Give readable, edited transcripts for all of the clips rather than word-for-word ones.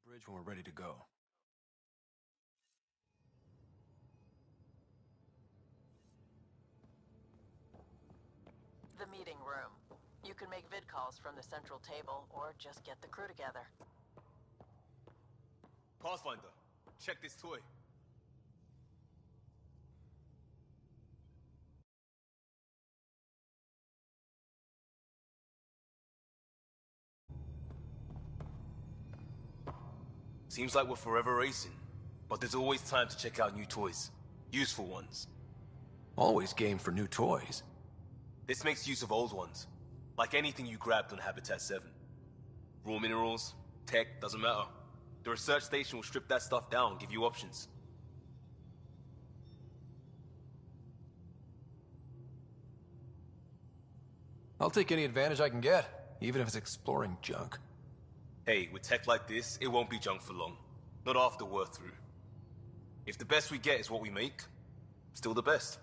The bridge when we're ready to go. The meeting room. You can make vid calls from the central table, or just get the crew together. Pathfinder, check this toy. Seems like we're forever racing, but there's always time to check out new toys. Useful ones. Always game for new toys. This makes use of old ones, like anything you grabbed on Habitat 7. Raw minerals, tech, doesn't matter. The research station will strip that stuff down and give you options. I'll take any advantage I can get, even if it's exploring junk. Hey, with tech like this, it won't be junk for long. Not after we're through. If the best we get is what we make, still the best.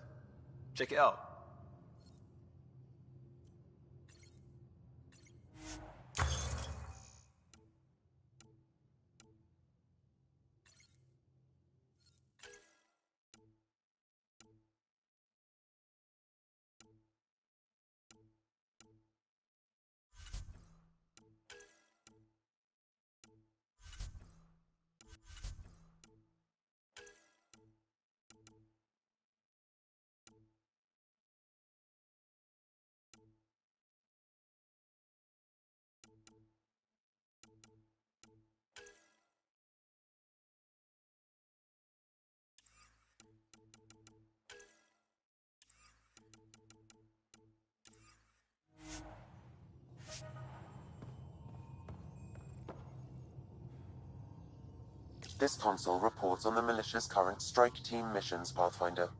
Check it out. This console reports on the militia's current strike team missions, Pathfinder.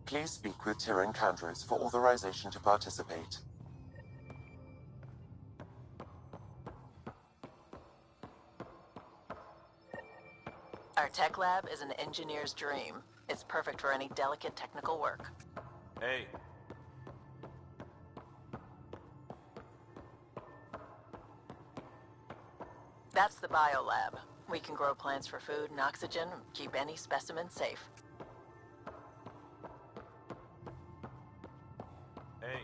Please speak with Tyrion Candros for authorization to participate. Our tech lab is an engineer's dream. It's perfect for any delicate technical work. Hey. That's the biolab. We can grow plants for food and oxygen, keep any specimen safe. Hey.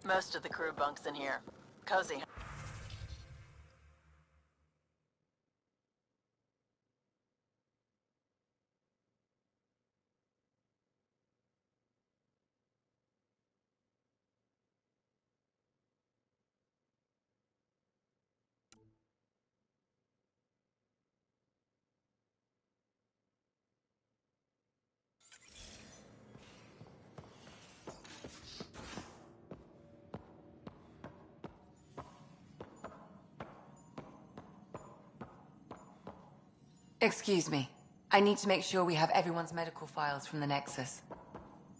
Most of the crew bunks in here. Cozy. Excuse me. I need to make sure we have everyone's medical files from the Nexus.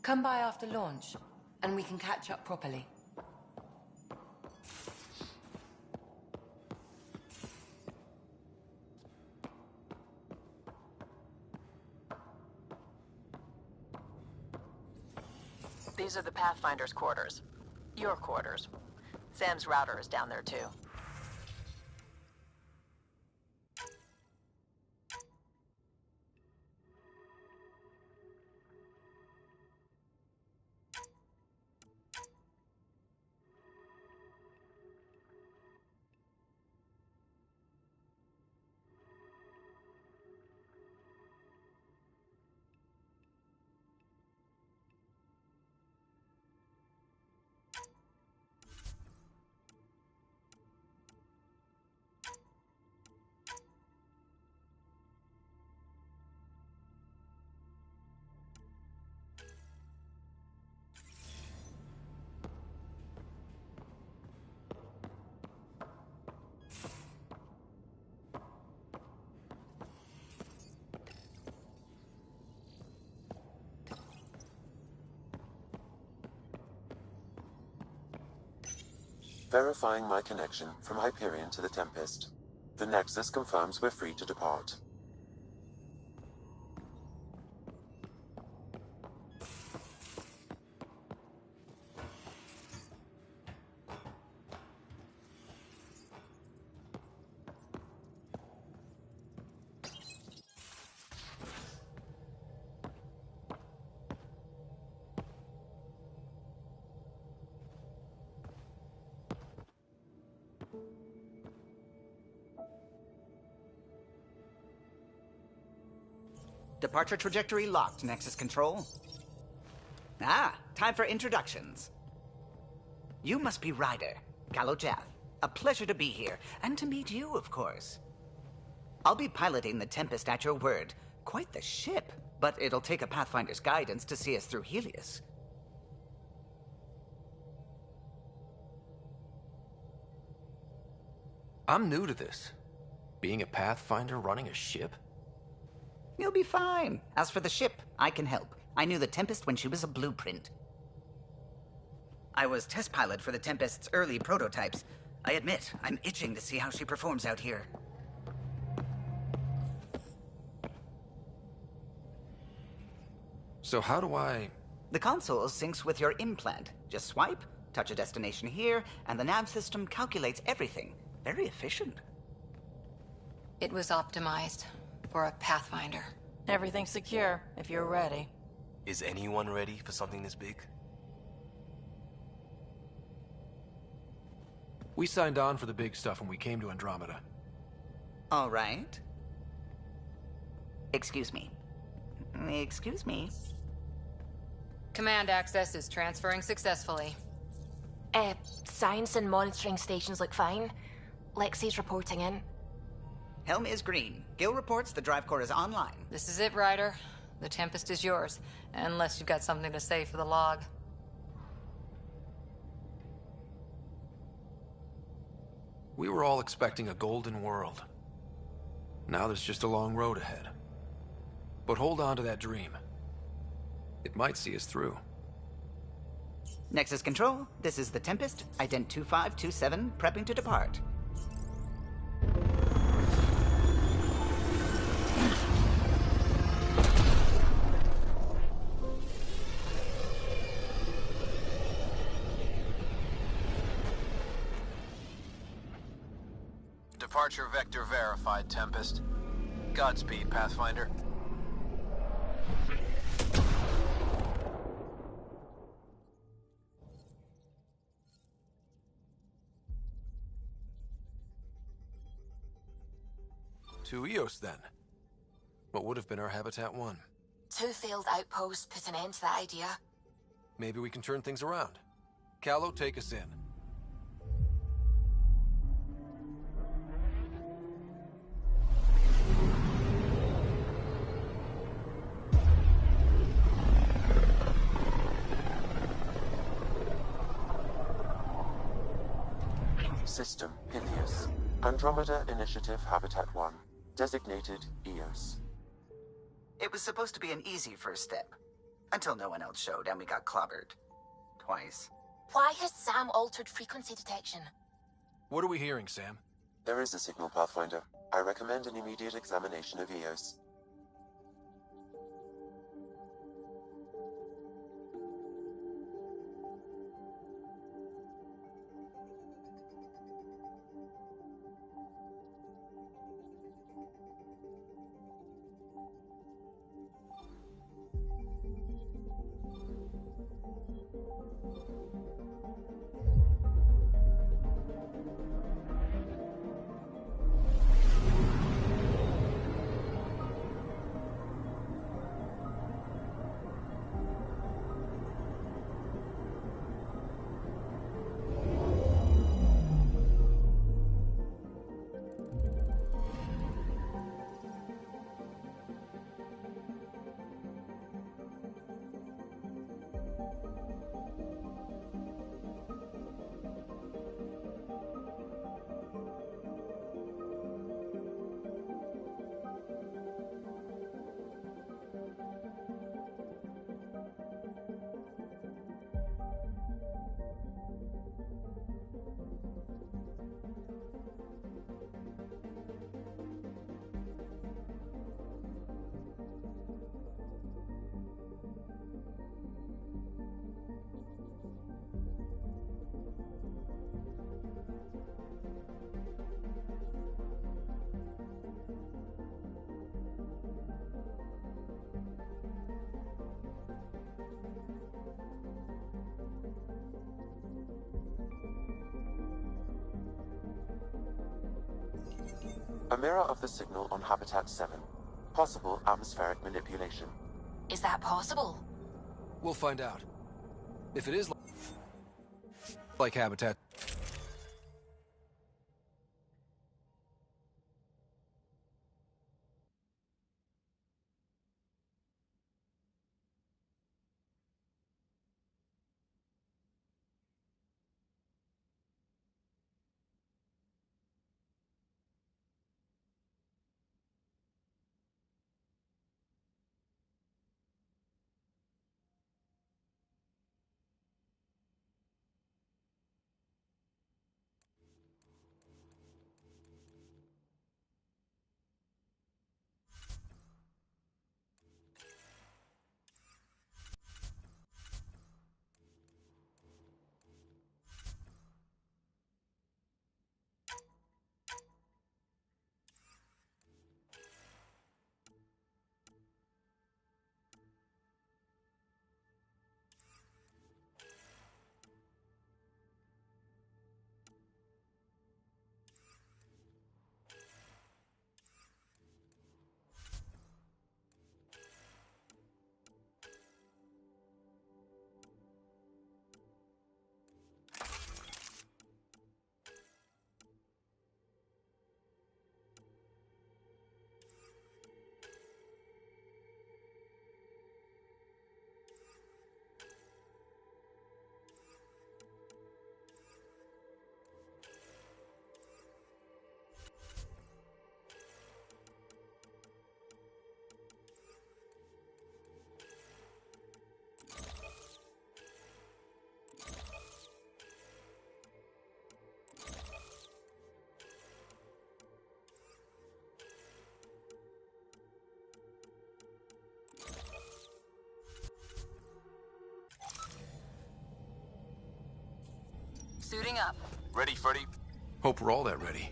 Come by after launch, and we can catch up properly. These are the Pathfinder's quarters. Your quarters. Sam's router is down there too. Verifying my connection from Hyperion to the Tempest. The Nexus confirms we're free to depart. Departure trajectory locked, Nexus Control. Ah, time for introductions. You must be Ryder, Calo Jath. A pleasure to be here, and to meet you, of course. I'll be piloting the Tempest at your word. Quite the ship, but it'll take a Pathfinder's guidance to see us through Helios. I'm new to this. Being a Pathfinder running a ship? You'll be fine. As for the ship, I can help. I knew the Tempest when she was a blueprint. I was test pilot for the Tempest's early prototypes. I admit, I'm itching to see how she performs out here. So how do I... The console syncs with your implant. Just swipe, touch a destination here, and the nav system calculates everything. Very efficient. It was optimized for a Pathfinder. Everything's secure, if you're ready. Is anyone ready for something this big? We signed on for the big stuff when we came to Andromeda. All right. Excuse me. Excuse me. Command access is transferring successfully. Science and monitoring stations look fine. Lexi's reporting in. Helm is green. Gil reports the drive core is online. This is it, Ryder. The Tempest is yours, unless you've got something to say for the log. We were all expecting a golden world. Now there's just a long road ahead. But hold on to that dream. It might see us through. Nexus Control, this is the Tempest, ident 2527, prepping to depart. Departure vector verified, Tempest. Godspeed, Pathfinder. To Eos, then. What would have been our Habitat 1? 2 failed outposts put an end to that idea. Maybe we can turn things around. Calo, take us in. System, Helios. Andromeda Initiative Habitat 1. Designated Eos. It was supposed to be an easy first step. Until no one else showed and we got clobbered. Twice. Why has Sam altered frequency detection? What are we hearing, Sam? There is a signal, Pathfinder. I recommend an immediate examination of Eos. A mirror of the signal on Habitat 7. Possible atmospheric manipulation. Is that possible? We'll find out. If it is like Habitat... Suiting up. Ready, Freddy? Hope we're all that ready.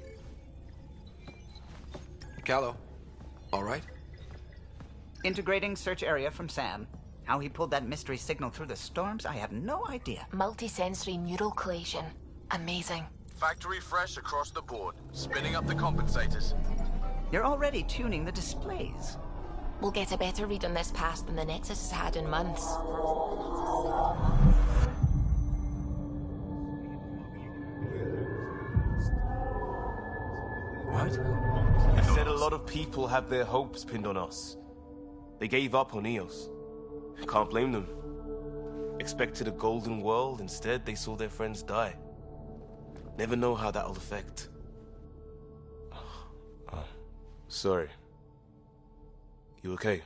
Callow, all right? Integrating search area from Sam. How he pulled that mystery signal through the storms, I have no idea. Multisensory neural collation. Amazing. Factory fresh across the board. Spinning up the compensators. You're already tuning the displays. We'll get a better read on this pass than the Nexus has had in months. What? He said a lot of people have their hopes pinned on us. They gave up on Eos. Can't blame them. Expected a golden world, instead they saw their friends die. Never know how that'll affect. Sorry. You okay?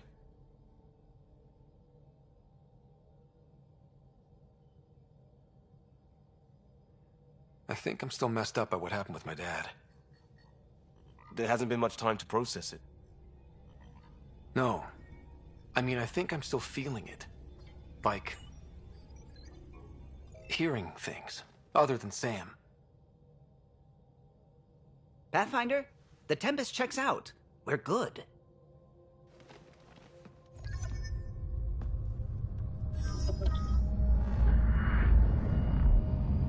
I think I'm still messed up by what happened with my dad. There hasn't been much time to process it. No. I mean, I think I'm still feeling it. Like... hearing things. Other than Sam. Pathfinder, the Tempest checks out. We're good.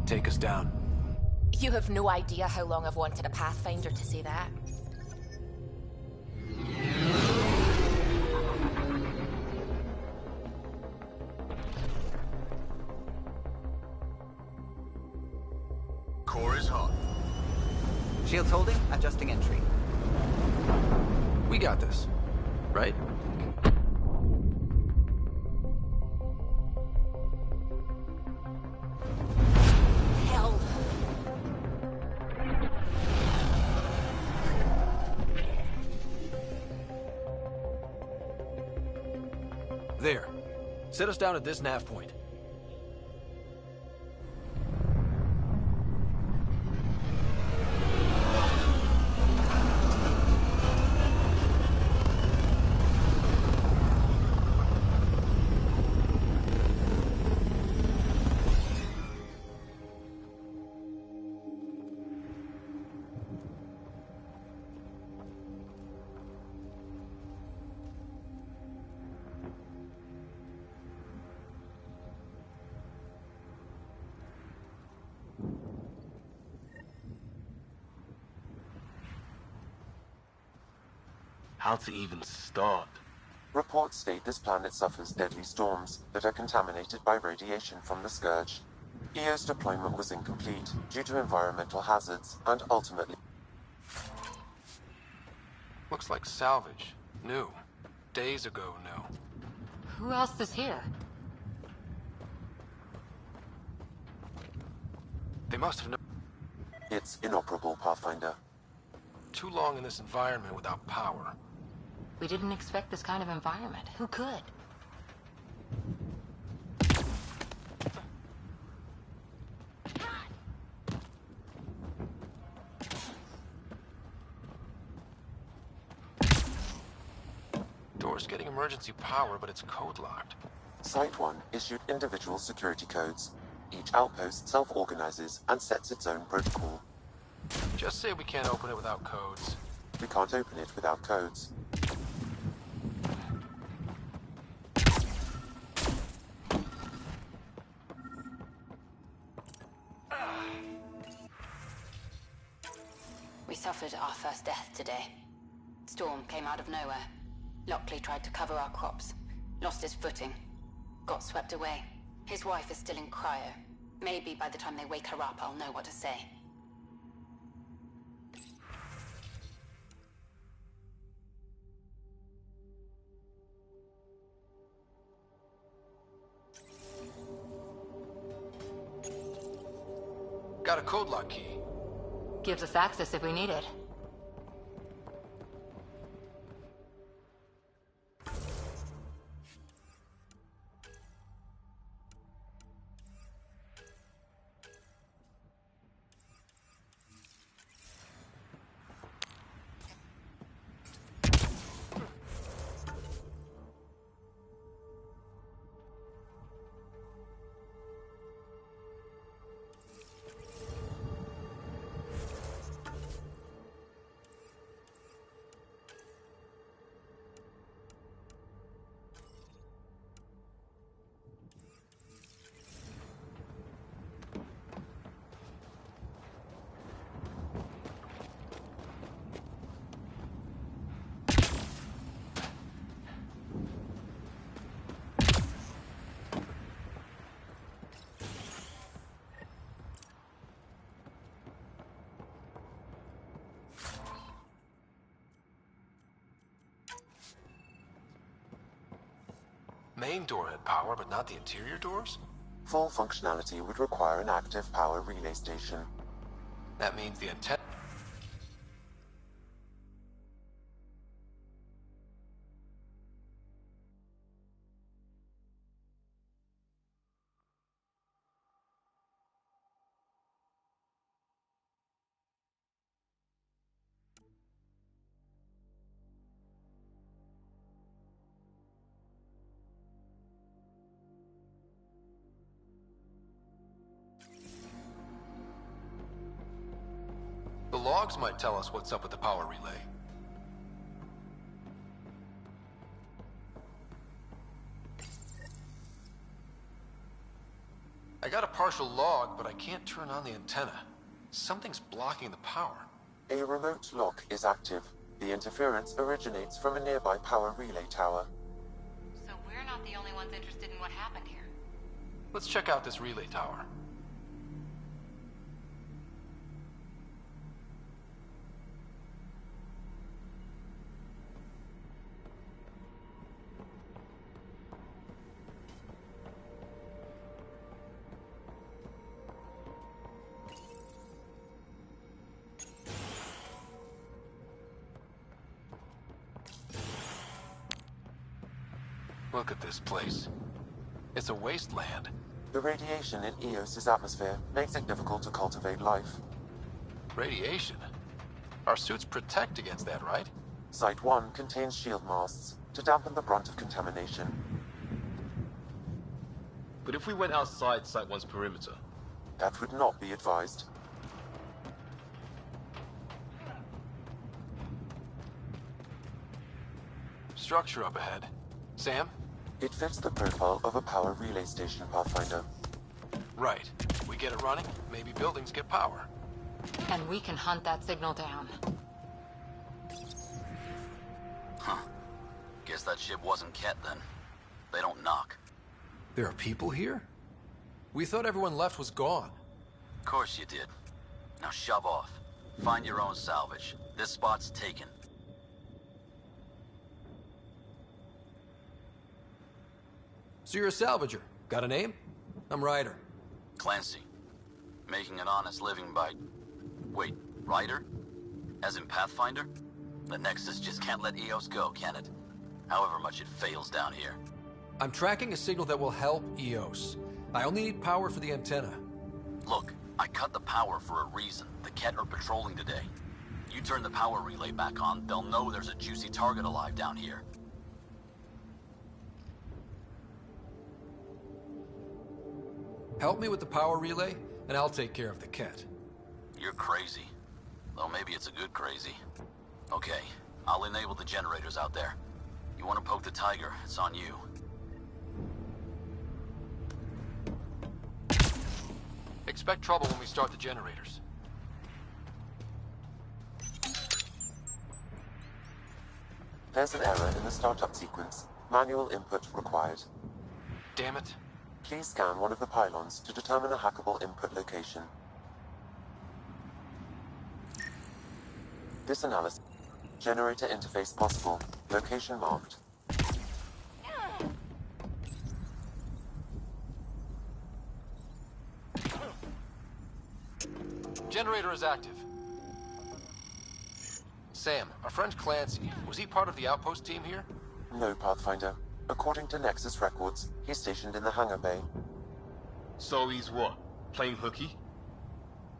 Take us down. You have no idea how long I've wanted a Pathfinder to say that. Core is hot. Shields holding, adjusting entry. We got this. Right? Hell. There. Set us down at this nav point. how to even start. Reports state this planet suffers deadly storms that are contaminated by radiation from the Scourge. EO's deployment was incomplete due to environmental hazards and ultimately... Looks like salvage. New. Days ago new. Who else is here? They must have known. It's inoperable, Pathfinder. Too long in this environment without power. We didn't expect this kind of environment. Who could? Door's getting emergency power, but it's code locked. Site 1 issued individual security codes. Each outpost self-organizes and sets its own protocol. Just say we can't open it without codes. We can't open it without codes. We suffered our first death today. Storm came out of nowhere. Lockley tried to cover our crops. Lost his footing. Got swept away. His wife is still in cryo. Maybe by the time they wake her up, I'll know what to say. Got a code lock key. Gives us access if we need it. Main door had power, but not the interior doors? Full functionality would require an active power relay station. That means the antenna... The logs might tell us what's up with the power relay. I got a partial log, but I can't turn on the antenna. Something's blocking the power. A remote lock is active. The interference originates from a nearby power relay tower. So we're not the only ones interested in what happened here. Let's check out this relay tower. Look at this place. It's a wasteland. The radiation in Eos's atmosphere makes it difficult to cultivate life. Radiation? Our suits protect against that, right? Site 1 contains shield masts to dampen the brunt of contamination. But if we went outside Site 1's perimeter? That would not be advised. Structure up ahead. Sam? It fits the profile of a power relay station, Pathfinder. Right. We get it running, maybe buildings get power. And we can hunt that signal down. Huh. Guess that ship wasn't Ket then. They don't knock. There are people here? We thought everyone left was gone. Of course you did. Now shove off. Find your own salvage. This spot's taken. So you're a salvager. Got a name? I'm Ryder. Clancy. Making an honest living by... Wait, Ryder? As in Pathfinder? The Nexus just can't let EOS go, can it? However much it fails down here. I'm tracking a signal that will help EOS. I only need power for the antenna. Look, I cut the power for a reason. The Ket are patrolling today. You turn the power relay back on, they'll know there's a juicy target alive down here. Help me with the power relay, and I'll take care of the Ket. You're crazy. Though maybe it's a good crazy. Okay, I'll enable the generators out there. You want to poke the tiger, it's on you. Expect trouble when we start the generators. There's an error in the startup sequence. Manual input required. Damn it. Please scan one of the pylons to determine a hackable input location. This analysis. Generator interface possible. Location marked. Generator is active. Sam, our friend Clancy, was he part of the outpost team here? No, Pathfinder. According to Nexus records, he's stationed in the hangar bay. So he's what? Playing hooky?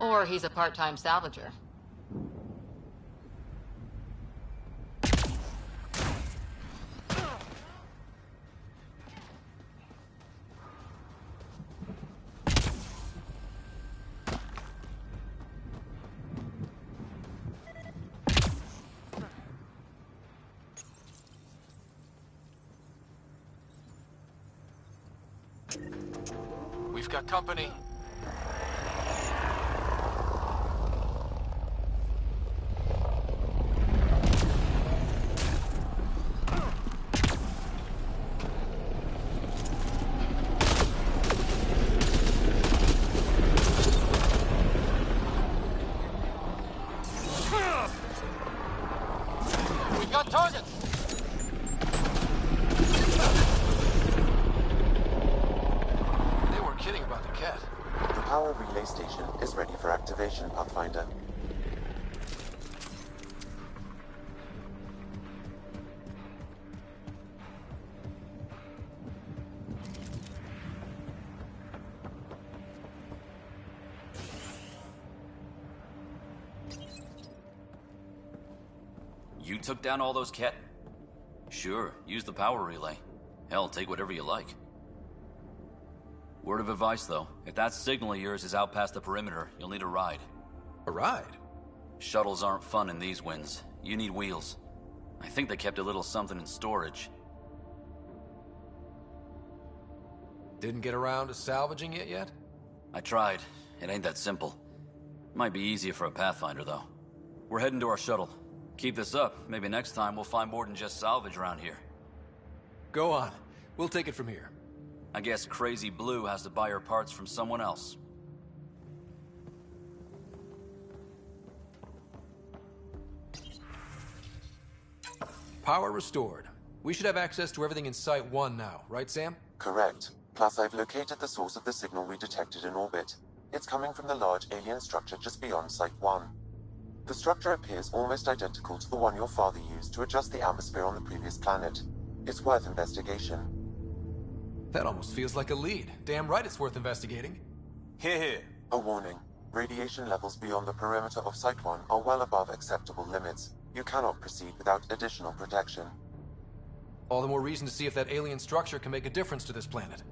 Or he's a part-time salvager. We've got company. We've got targets! Kidding about the Ket. The power relay station is ready for activation, Pathfinder. You took down all those Ket? Sure, use the power relay. Hell, take whatever you like. Word of advice, though. If that signal of yours is out past the perimeter, you'll need a ride. A ride? Shuttles aren't fun in these winds. You need wheels. I think they kept a little something in storage. Didn't get around to salvaging it yet? I tried. It ain't that simple. Might be easier for a Pathfinder, though. We're heading to our shuttle. Keep this up. Maybe next time we'll find more than just salvage around here. Go on. We'll take it from here. I guess Crazy Blue has to buy her parts from someone else. Power restored. We should have access to everything in Site 1 now, right, Sam? Correct. Plus, I've located the source of the signal we detected in orbit. It's coming from the large alien structure just beyond Site 1. The structure appears almost identical to the one your father used to adjust the atmosphere on the previous planet. It's worth investigation. That almost feels like a lead. Damn right it's worth investigating. Hear, hear. A warning. Radiation levels beyond the perimeter of Site 1 are well above acceptable limits. You cannot proceed without additional protection. All the more reason to see if that alien structure can make a difference to this planet.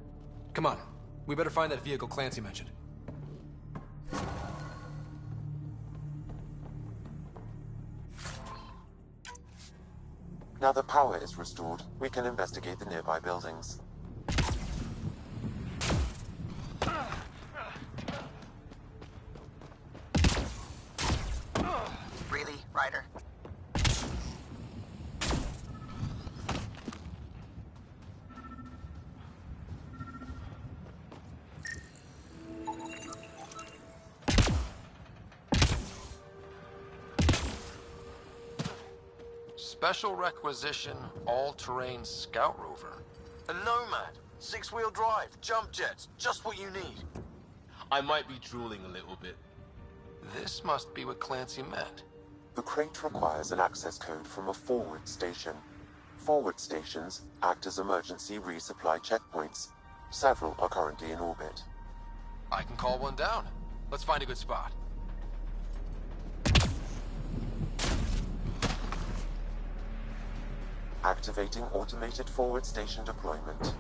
Come on. We better find that vehicle Clancy mentioned. Now that power is restored, we can investigate the nearby buildings. Really, Ryder? Special requisition, all-terrain scout rover. A Nomad, 6-wheel drive, jump jets, just what you need. I might be drooling a little bit. This must be what Clancy meant. The crate requires an access code from a forward station. Forward stations act as emergency resupply checkpoints. Several are currently in orbit. I can call one down. Let's find a good spot. Activating automated forward station deployment.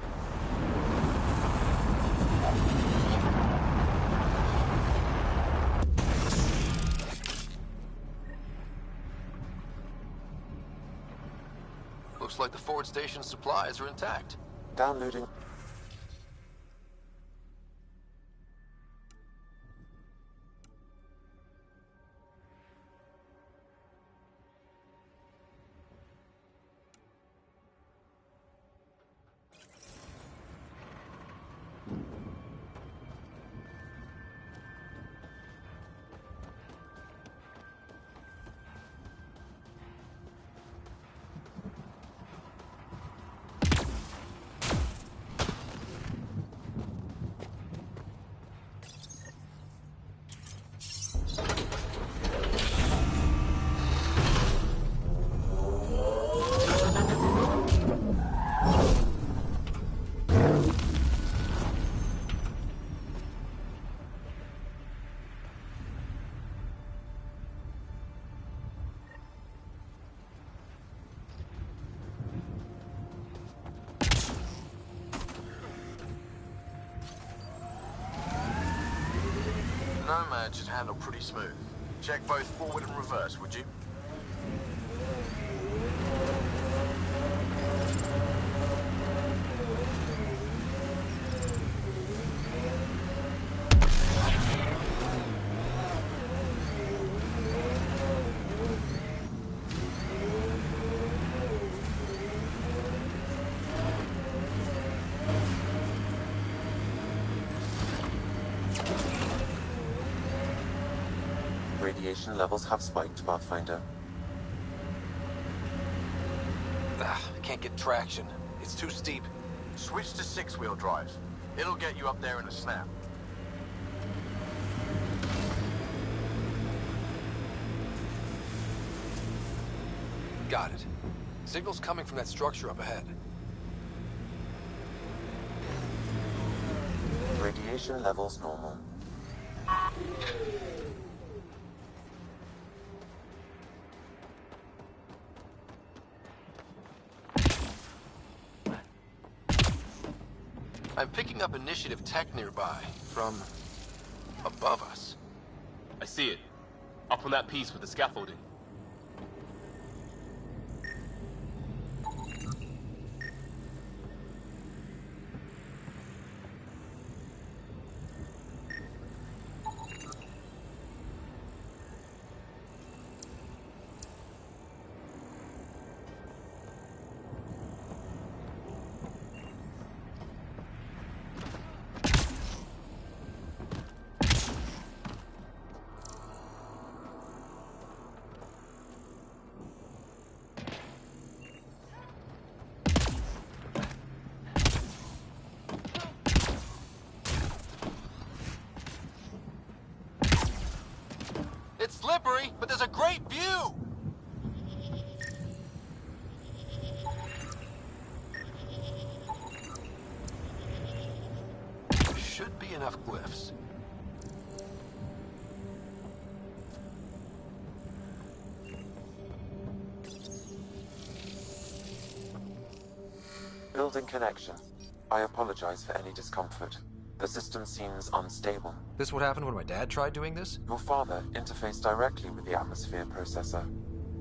Looks like the forward station supplies are intact. Downloading. Nomad should handle pretty smooth. Check both forward and reverse, would you? Radiation levels have spiked, Pathfinder. I can't get traction. It's too steep. Switch to 6-wheel drive. It'll get you up there in a snap. Got it. Signal's coming from that structure up ahead. Radiation levels normal. I'm picking up initiative tech nearby, from above us. I see it. Up on that piece with the scaffolding. It's slippery, but there's a great view! Should be enough glyphs. Building connection. I apologize for any discomfort. The system seems unstable. This what happened when my dad tried doing this? Your father interfaced directly with the atmosphere processor.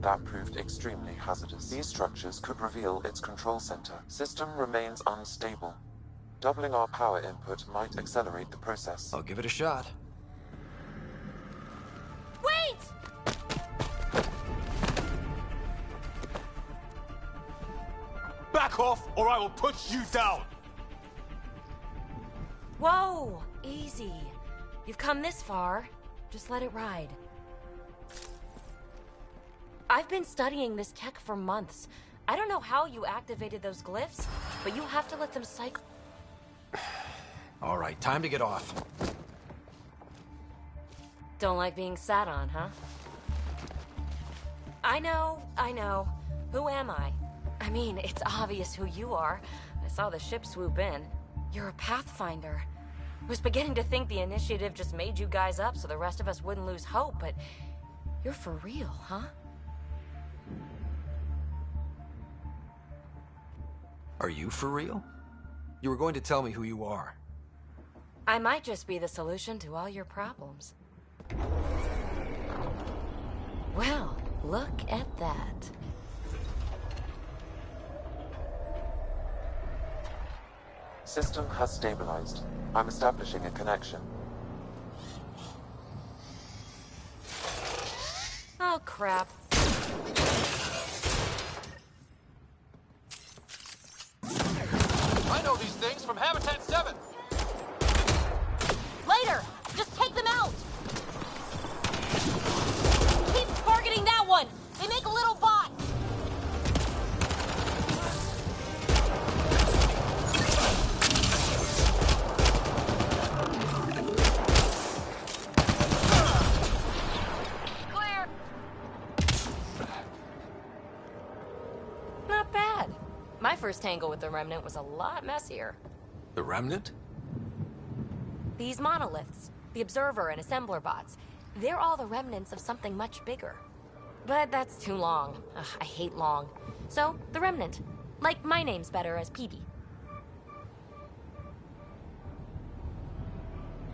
That proved extremely hazardous. These structures could reveal its control center. System remains unstable. Doubling our power input might accelerate the process. I'll give it a shot. Wait! Back off, or I will put you down! Whoa! Easy. You've come this far. Just let it ride. I've been studying this tech for months. I don't know how you activated those glyphs, but you have to let them cycle. All right, time to get off. Don't like being sat on, huh? I know. Who am I? I mean, it's obvious who you are. I saw the ship swoop in. You're a Pathfinder. I was beginning to think the initiative just made you guys up so the rest of us wouldn't lose hope, but you're for real, huh? Are you for real? You were going to tell me who you are. I might just be the solution to all your problems. Well, look at that. System has stabilized. I'm establishing a connection. Oh, crap. I know these things from Habitat 7! Later! Just take them out! Keep targeting that one! They make a little bot! Clear! Not bad. My first tangle with the Remnant was a lot messier. The Remnant? These monoliths, the Observer and Assembler bots, they're all the remnants of something much bigger. But that's too long. Ugh, I hate long. So, the Remnant. Like, my name's better as Peebee.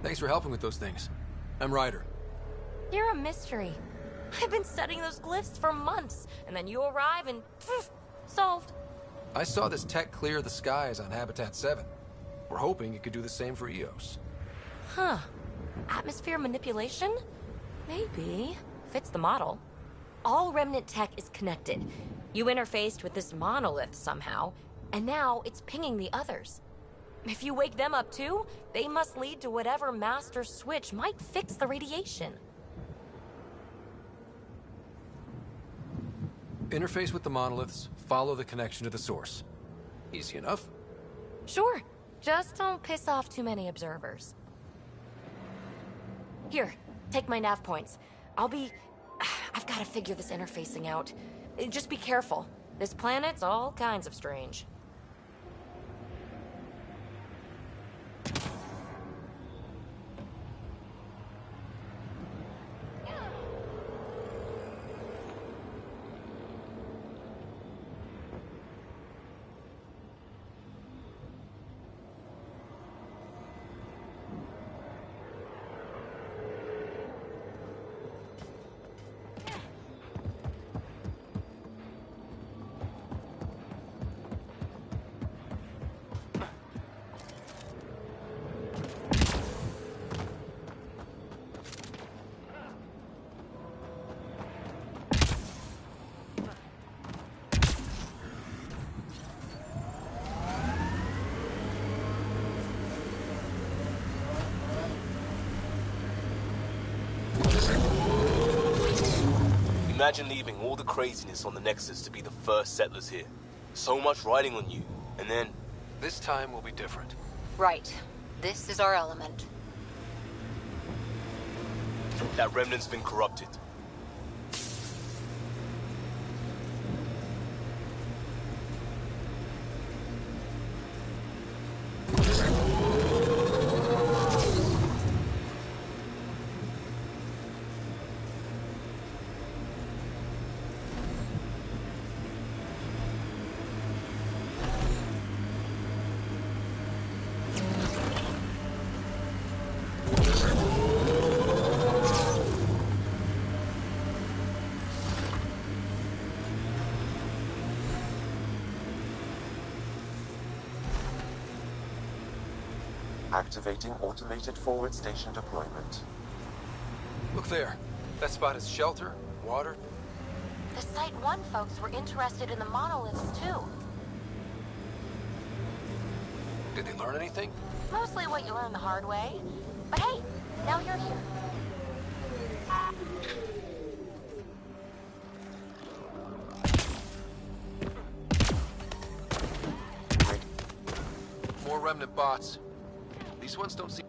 Thanks for helping with those things. I'm Ryder. You're a mystery. I've been studying those glyphs for months, and then you arrive and... poof, solved. I saw this tech clear the skies on Habitat 7. We're hoping it could do the same for Eos. Huh. Atmosphere manipulation? Maybe. Fits the model. All Remnant tech is connected. You interfaced with this monolith somehow, and now it's pinging the others. If you wake them up too, they must lead to whatever master switch might fix the radiation. Interface with the monoliths, follow the connection to the source. Easy enough. Sure. Just don't piss off too many observers. Here, take my nav points. I've got to figure this interfacing out. Just be careful. This planet's all kinds of strange. Imagine leaving all the craziness on the Nexus to be the first settlers here. So much riding on you, and then... This time will be different. Right. This is our element. That Remnant's been corrupted. Activating automated forward station deployment. Look there. That spot is shelter, water. The Site 1 folks were interested in the monoliths, too. Did they learn anything? Mostly what you learn the hard way. But hey, now you're here. Remnant bots. These ones don't seem...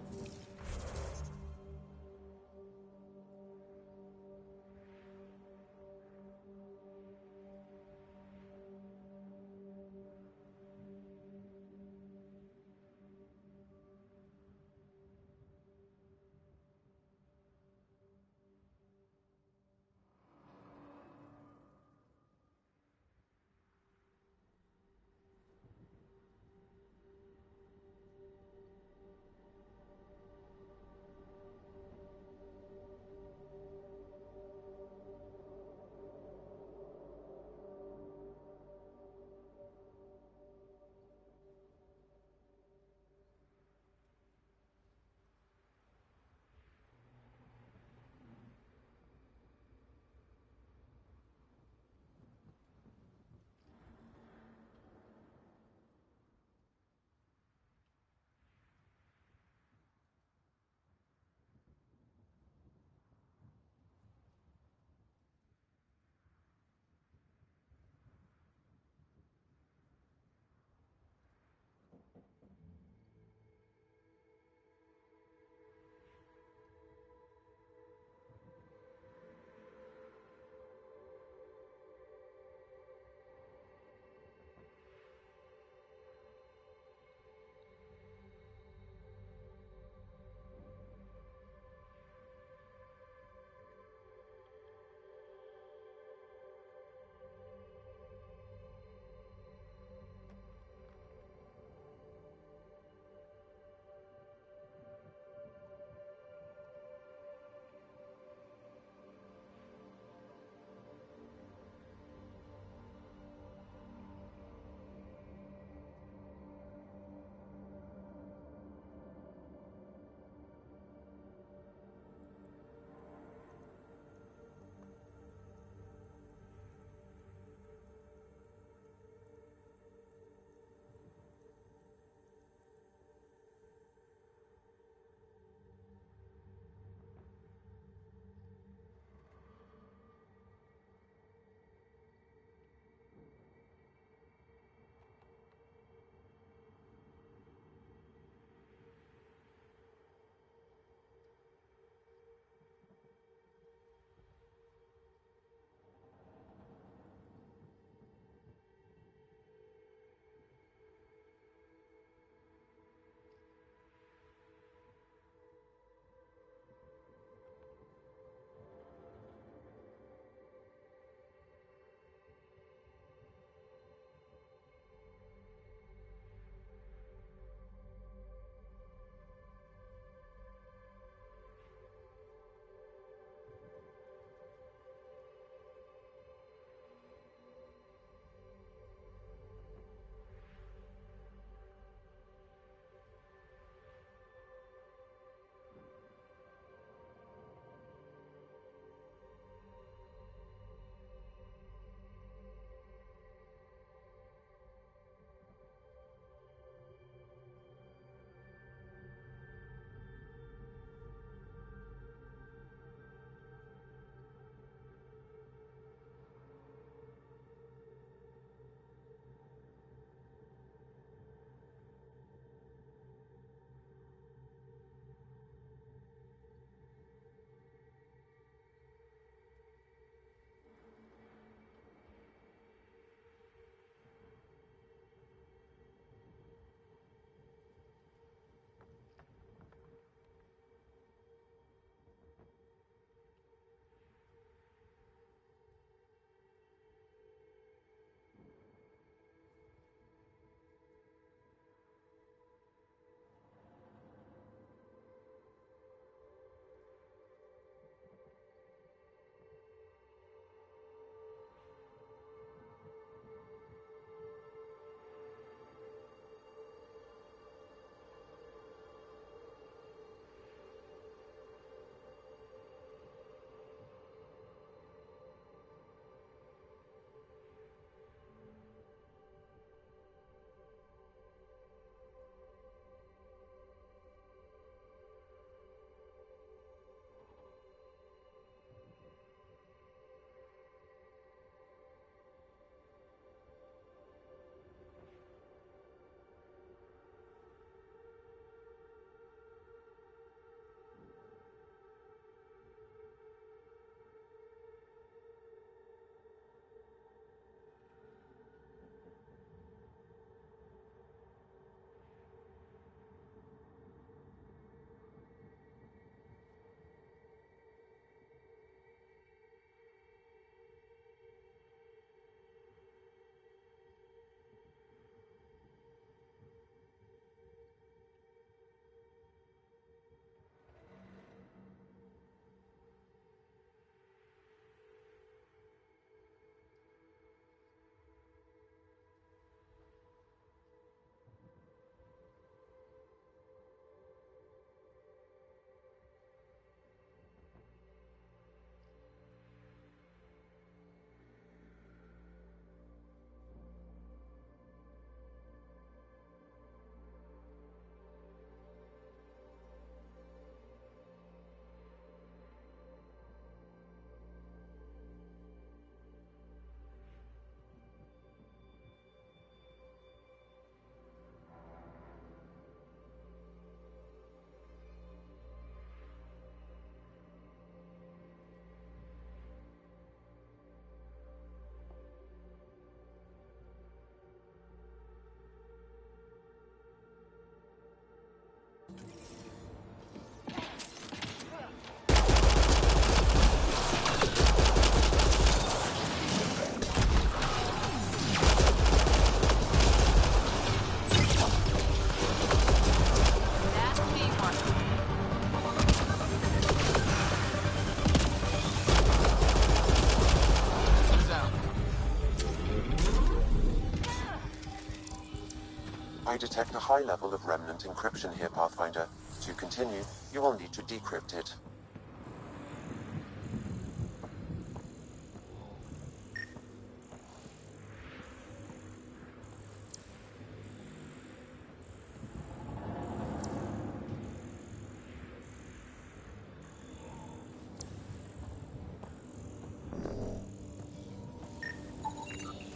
I detect a high level of remnant encryption here, Pathfinder. To continue, you will need to decrypt it.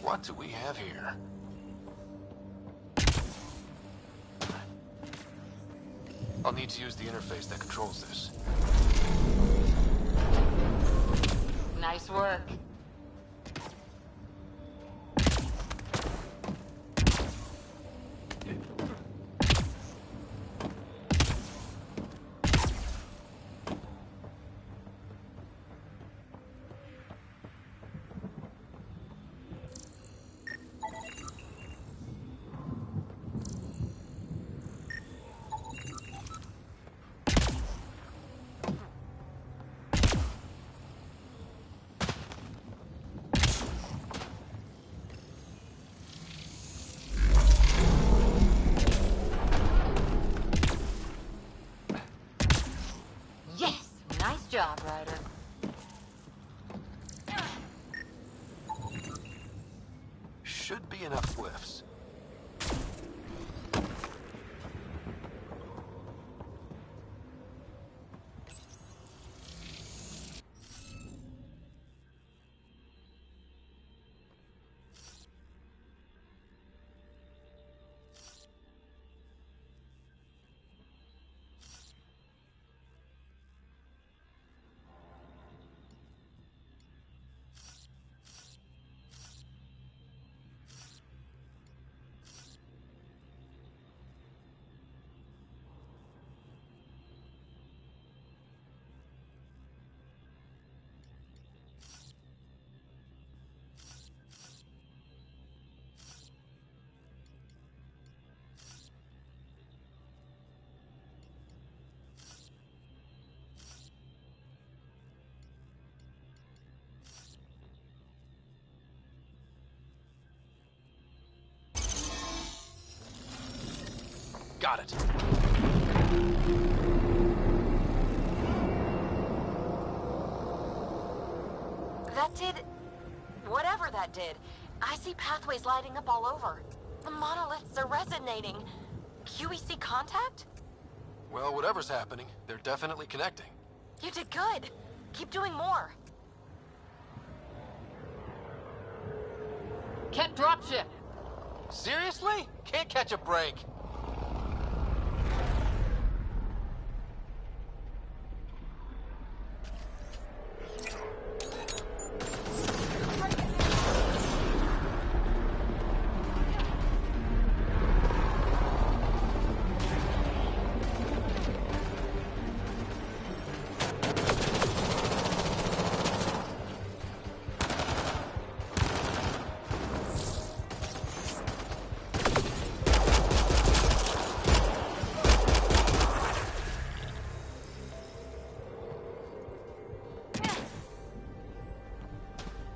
What do we have here? I'll need to use the interface that controls this. Nice work. Nice job, Ryder. Should be enough glyphs. Got it. That did... whatever that did. I see pathways lighting up all over. The monoliths are resonating. QEC contact? Well, whatever's happening, they're definitely connecting. You did good. Keep doing more. Can't dropship. Seriously? Can't catch a break.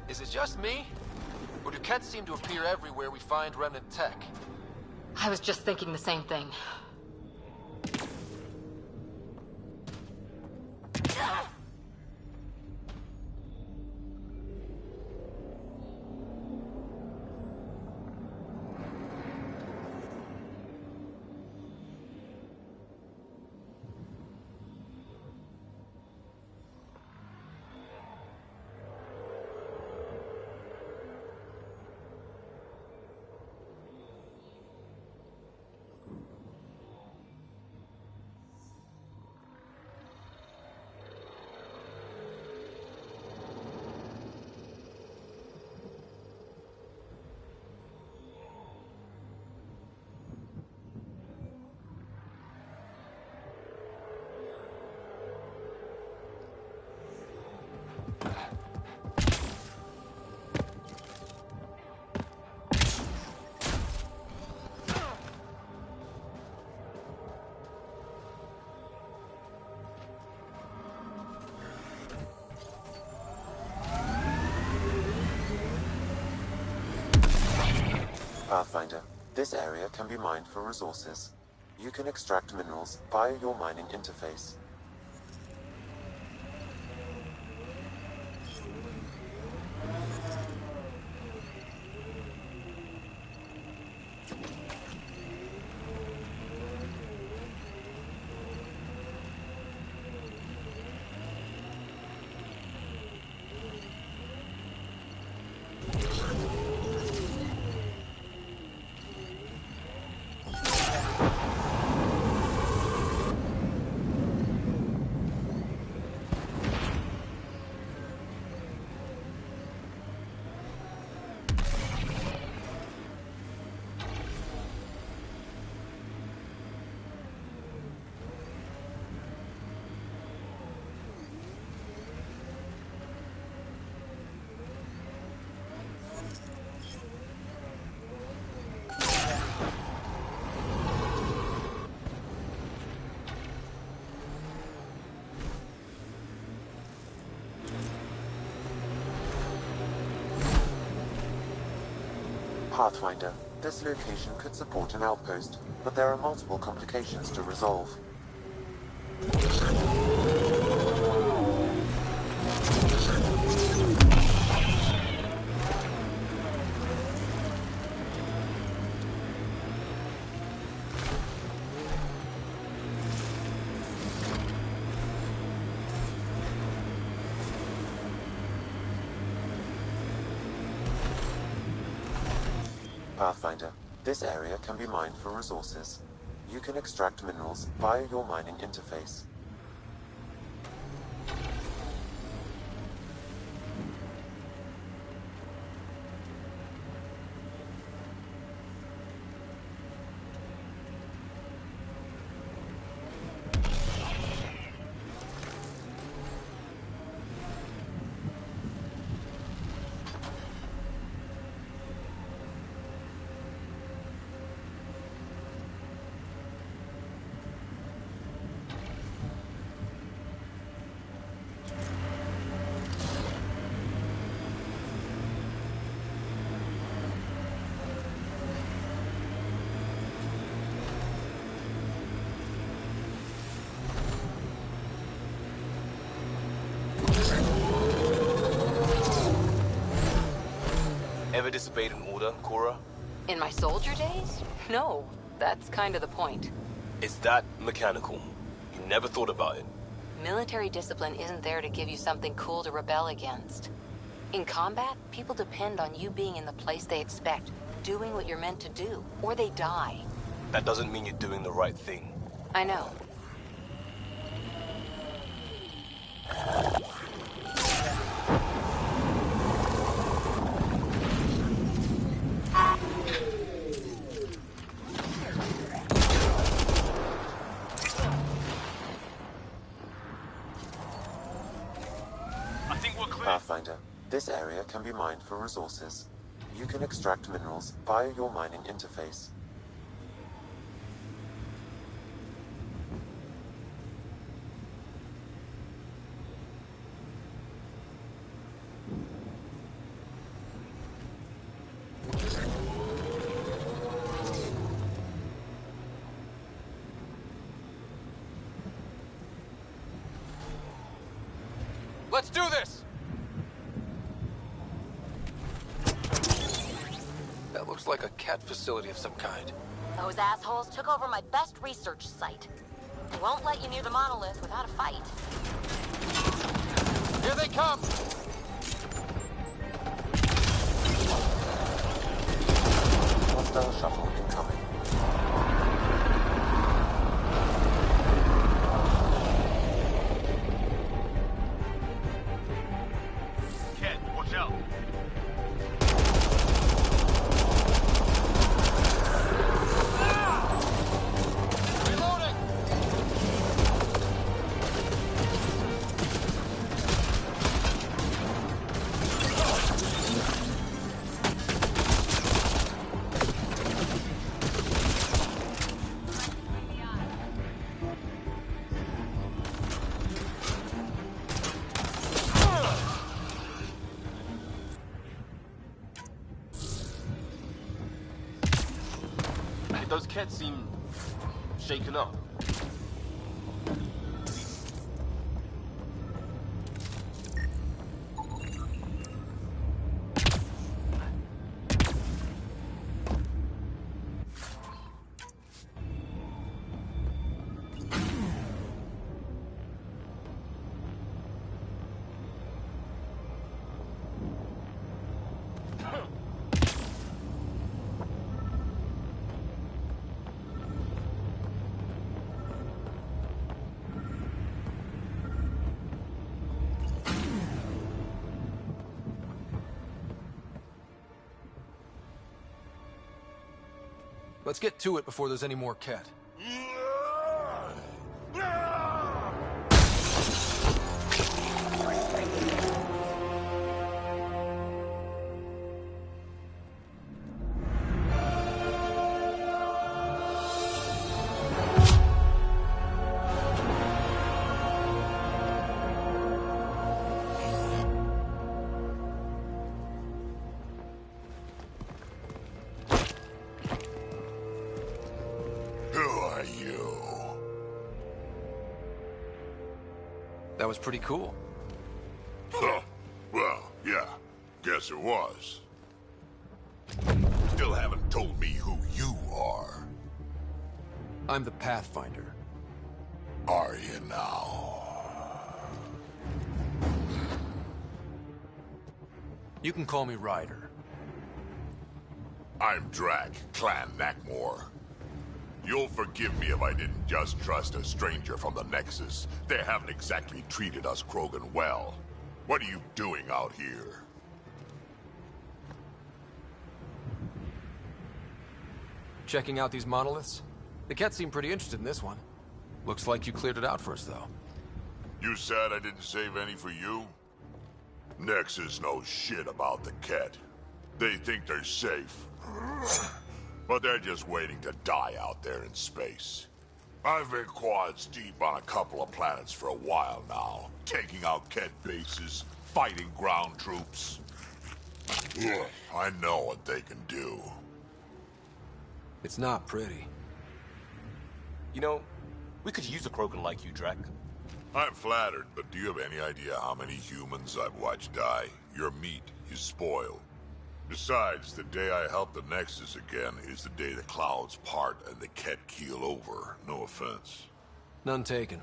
Is it just me? Or do Kett seem to appear everywhere we find remnant tech? I was just thinking the same thing. Pathfinder, This area can be mined for resources. You can extract minerals via your mining interface. Pathfinder, this location could support an outpost, but there are multiple complications to resolve. Pathfinder, this area can be mined for resources. You can extract minerals via your mining interface. Ever disobeyed an order, Cora? In my soldier days? No, that's kind of the point. It's that mechanical. You never thought about it. Military discipline isn't there to give you something cool to rebel against. In combat, people depend on you being in the place they expect, doing what you're meant to do, or they die. That doesn't mean you're doing the right thing. I know. Pathfinder, this area can be mined for resources. You can extract minerals via your mining interface. Let's do this! That looks like a cat facility of some kind. Those assholes took over my best research site. They won't let you near the monolith without a fight. Here they come! Hostile shuttle incoming. Ken, watch out. Those Kett seem shaken up. Let's get to it before there's any more Kett. That was pretty cool. Huh. Well, yeah. Guess it was. Still haven't told me who you are. I'm the Pathfinder. Are you now? You can call me Ryder. I'm Drack, Clan Nakmor. You'll forgive me if I didn't just trust a stranger from the Nexus. They haven't exactly treated us Krogan well. What are you doing out here? Checking out these monoliths? The Kett seem pretty interested in this one. Looks like you cleared it out for us, though. You said I didn't save any for you? Nexus knows shit about the Kett. They think they're safe. But they're just waiting to die out there in space. I've been quads deep on a couple of planets for a while now, taking out Kett bases, fighting ground troops. Ugh, I know what they can do. It's not pretty. You know, we could use a Krogan like you, Drack. I'm flattered, but do you have any idea how many humans I've watched die? Your meat is spoiled. Besides, the day I help the Nexus again is the day the clouds part and the Kett keel over. No offense. None taken.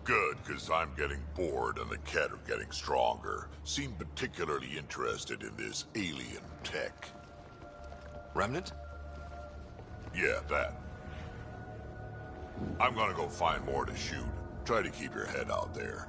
Good, because I'm getting bored and the Kett are getting stronger. Seem particularly interested in this alien tech. Remnant? Yeah, that. I'm gonna go find more to shoot. Try to keep your head out there.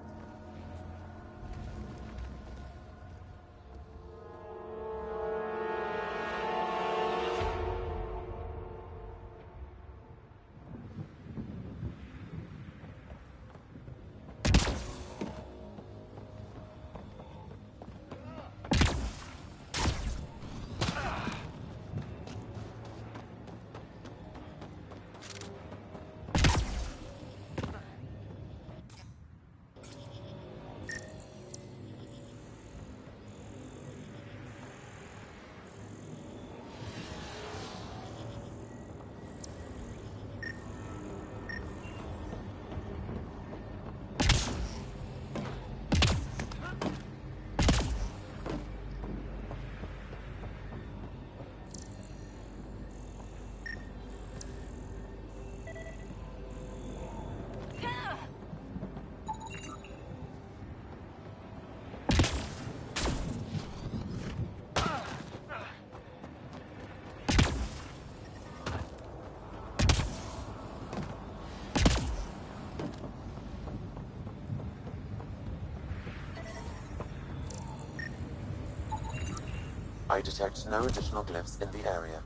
I detect no additional glyphs in the area.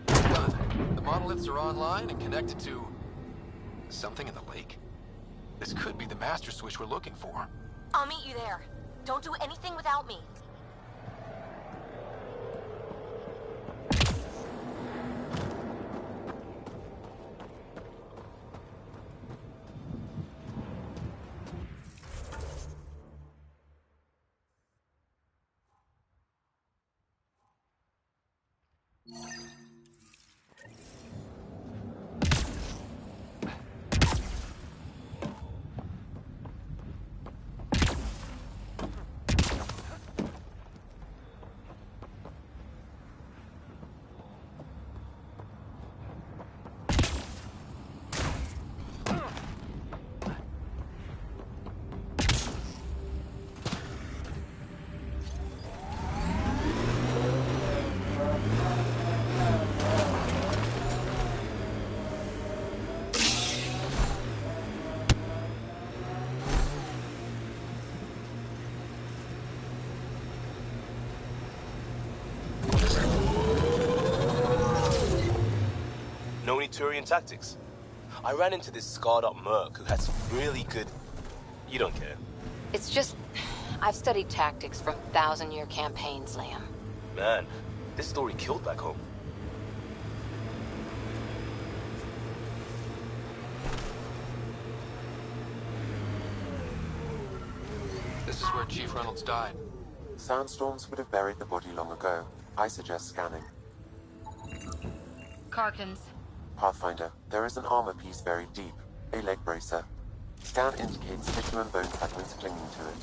Done. The monoliths are online and connected to something in the lake. This could be the master switch we're looking for. I'll meet you there. Don't do anything without me. any Turian tactics? I ran into this scarred-up merc who had some really good... You don't care. It's just... I've studied tactics from 1,000-year campaigns, Liam. Man, this story killed back home. This is where Chief Reynolds died. Sandstorms would have buried the body long ago. I suggest scanning. Karkins. Pathfinder, there is an armor piece buried deep. A leg bracer. Scan indicates tissue and bone fragments clinging to it.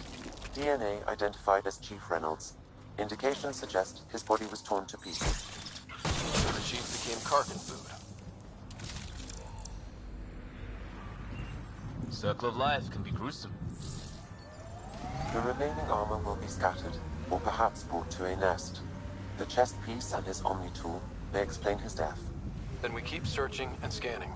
DNA identified as Chief Reynolds. Indications suggest his body was torn to pieces. So the Chief became Karkin food. Circle of life can be gruesome. The remaining armor will be scattered, or perhaps brought to a nest. The chest piece and his Omni tool may explain his death. Then we keep searching and scanning.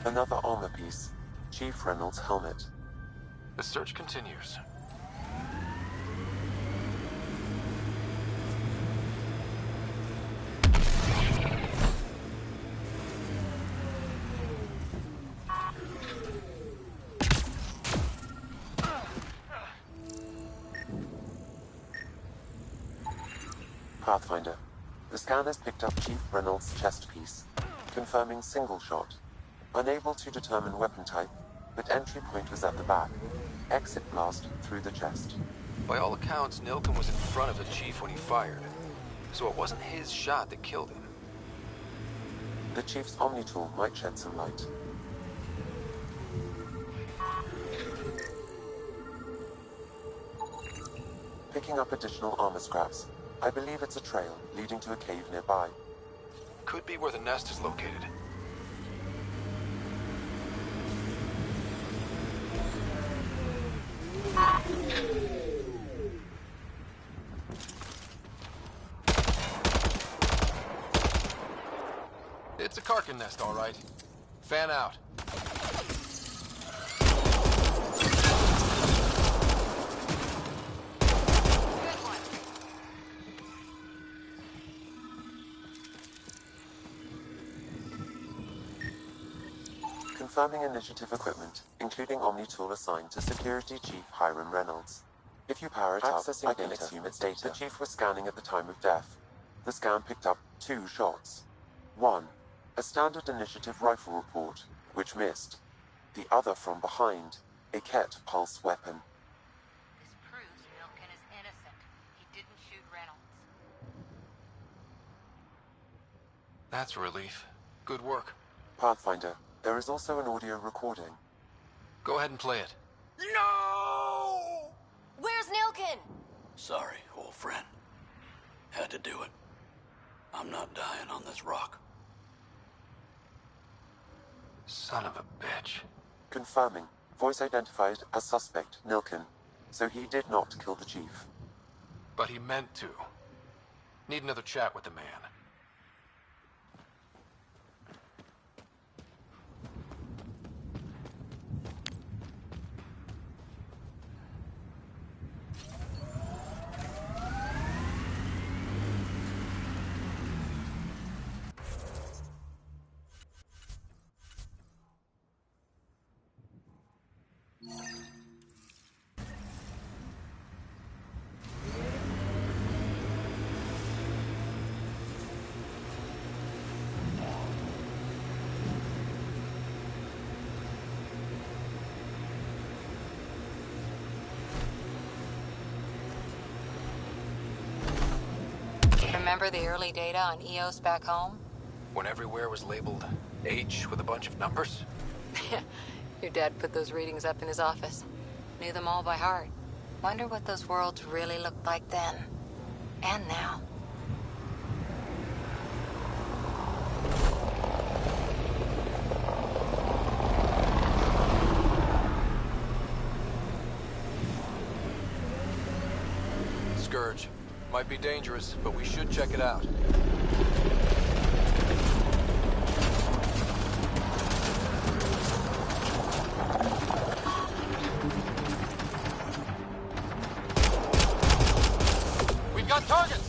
Another armor piece. Chief Reynolds' helmet. The search continues. Pathfinder. The scanners picked up Chief Reynolds' chest piece, confirming single shot. Unable to determine weapon type, but entry point was at the back. Exit blast through the chest. By all accounts, Nilken was in front of the Chief when he fired. So it wasn't his shot that killed him. The Chief's Omni tool might shed some light. Picking up additional armor scraps. I believe it's a trail leading to a cave nearby. Could be where the nest is located. It's a Karkin nest, all right. Fan out. Confirming initiative equipment, including Omni tool assigned to Security Chief Hiram Reynolds. If you power it up, I can assume it's data. The Chief was scanning at the time of death. The scan picked up 2 shots. 1, a standard initiative rifle report, which missed. The other from behind, a Ket pulse weapon. This proves Nilken is innocent. He didn't shoot Reynolds. That's a relief. Good work. Pathfinder, there is also an audio recording. Go ahead and play it. No! Where's Nilken? Sorry, old friend. Had to do it. I'm not dying on this rock. Son of a bitch. Confirming. Voice identified as suspect Nilken. So he did not kill the Chief. But he meant to. Need another chat with the man. Remember the early data on EOS back home? When everywhere was labeled H with a bunch of numbers? Your dad put those readings up in his office. Knew them all by heart. Wonder what those worlds really looked like then. And now. Scourge. Might be dangerous, but we should check it out. We've got targets!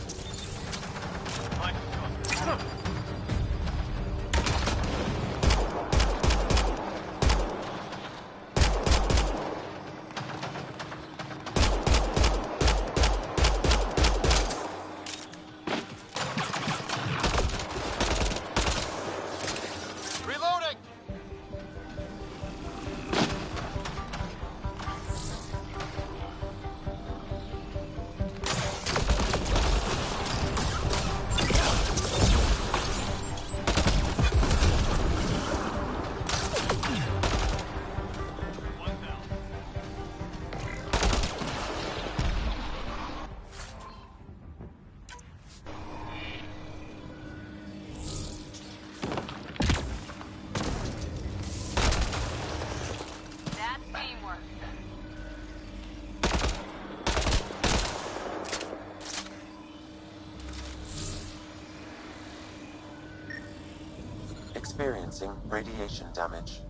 experiencing radiation damage.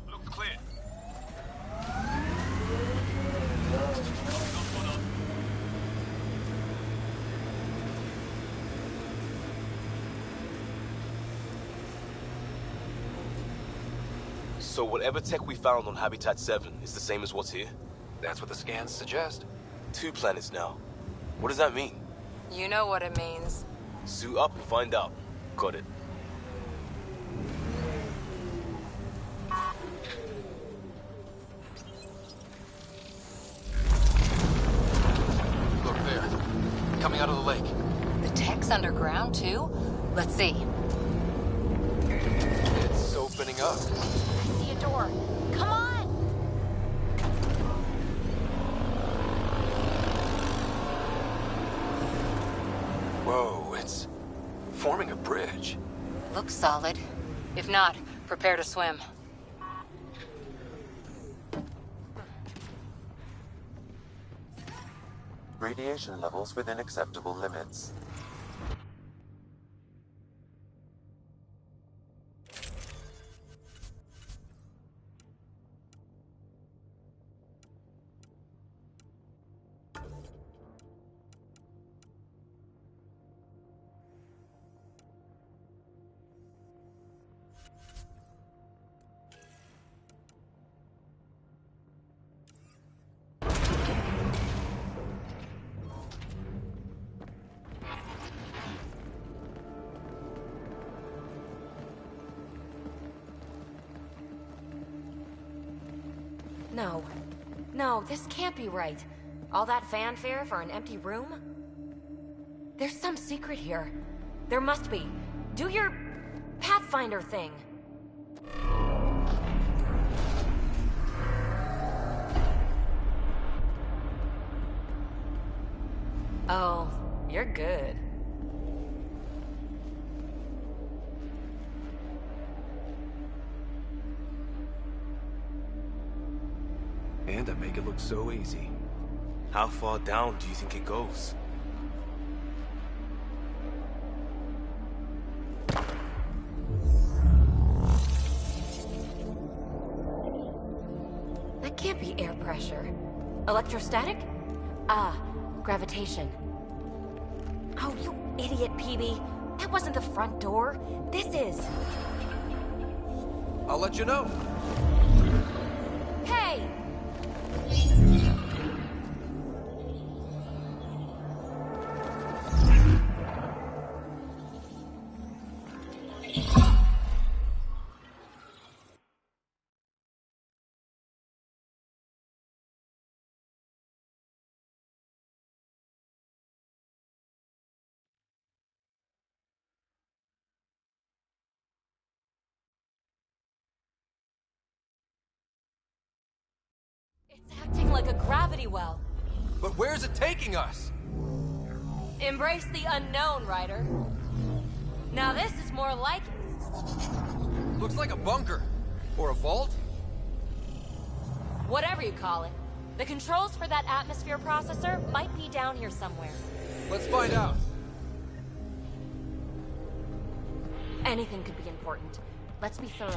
Look clear. So whatever tech we found on Habitat 7 is the same as what's here? That's what the scans suggest. 2 planets now. What does that mean? You know what it means. Suit up and find out. Got it. Look there. Coming out of the lake. The tech's underground, too? Let's see. It's opening up. I see a door. Come on! Whoa, it's forming a bridge. Looks solid. If not, prepare to swim. Radiation levels within acceptable limits. No. No, this can't be right. All that fanfare for an empty room? There's some secret here. There must be. Do your Pathfinder thing. Oh, you're good. And I make it look so easy. How far down do you think it goes? That can't be air pressure. Electrostatic? Ah, gravitation. Oh, you idiot, PB. That wasn't the front door. This is. I'll let you know. Hey! It's acting like a gravity well. But where's it taking us? Embrace the unknown, Ryder. Now this is more like it. Looks like a bunker. Or a vault? Whatever you call it. The controls for that atmosphere processor might be down here somewhere. Let's find out. Anything could be important. Let's be thorough.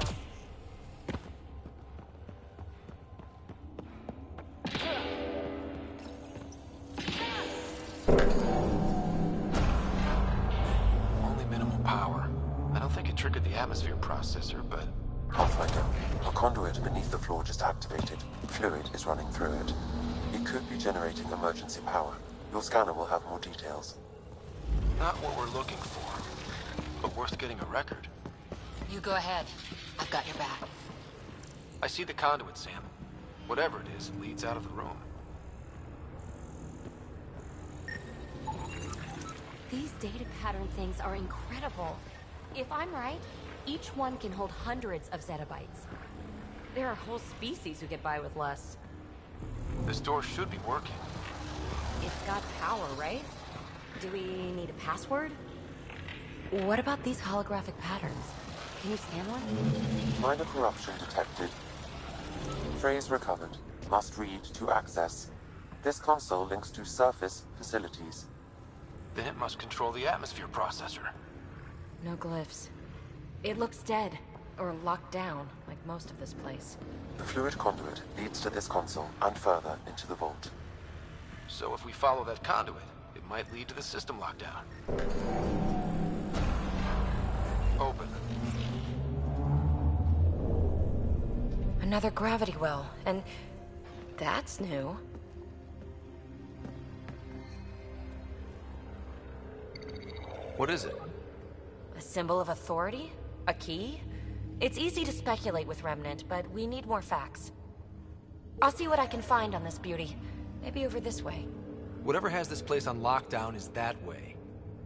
Only minimal power. I don't think it triggered the atmosphere processor, but... Pathfinder, a conduit beneath the floor just activated. Fluid is running through it. It could be generating emergency power. Your scanner will have more details. Not what we're looking for, but worth getting a record. You go ahead. I've got your back. I see the conduit, Sam. Whatever it is, leads out of the room. These data pattern things are incredible. If I'm right, each one can hold hundreds of zettabytes. There are whole species who get by with less. This door should be working. It's got power, right? Do we need a password? What about these holographic patterns? Can you scan one? Minor corruption detected. Phrase recovered. Must read to access. This console links to surface facilities. Then it must control the atmosphere processor. No glyphs. It looks dead, or locked down, like most of this place. The fluid conduit leads to this console and further into the vault. So if we follow that conduit, it might lead to the system lockdown. Open. Another gravity well, and that's new. What is it? A symbol of authority? A key? It's easy to speculate with Remnant, but we need more facts. I'll see what I can find on this beauty. Maybe over this way. Whatever has this place on lockdown is that way.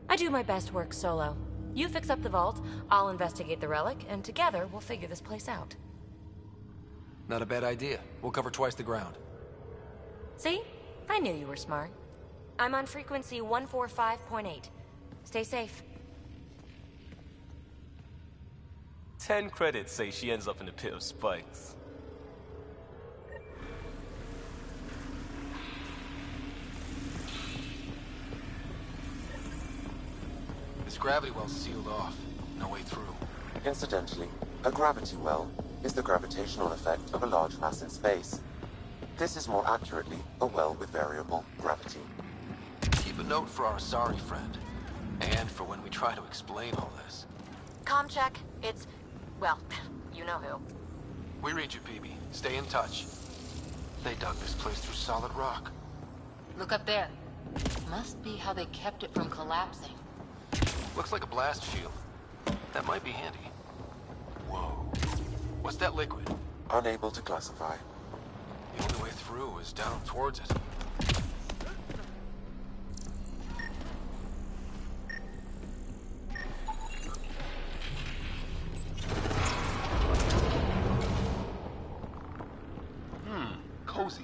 I do my best work solo. You fix up the vault, I'll investigate the relic, and together we'll figure this place out. Not a bad idea. We'll cover twice the ground. See? I knew you were smart. I'm on frequency 145.8. Stay safe. 10 credits say she ends up in the pit of spikes. This gravity well's sealed off. No way through. Incidentally, a gravity well is the gravitational effect of a large mass in space. This is more accurately a well with variable gravity. Keep a note for our sorry friend. And for when we try to explain all this. Comcheck, it's... well, you know who. We read you, PB. Stay in touch. They dug this place through solid rock. Look up there. Must be how they kept it from collapsing. Looks like a blast shield. That might be handy. Whoa. What's that liquid? Unable to classify. The only way through is down towards it. Cozy.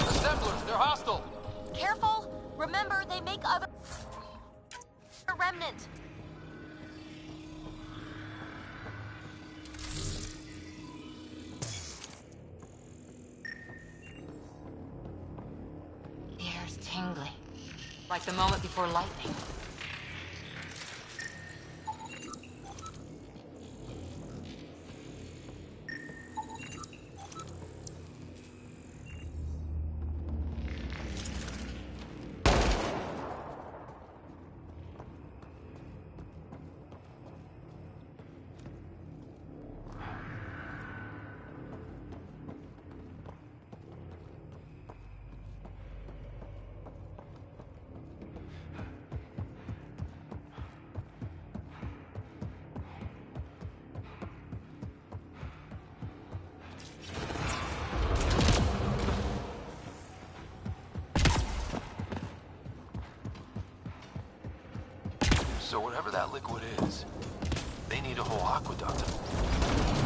Assemblers, they're hostile! Careful! Remember, they make other... Remnant. The air's tingling, like the moment before lightning. So whatever that liquid is, they need a whole aqueduct.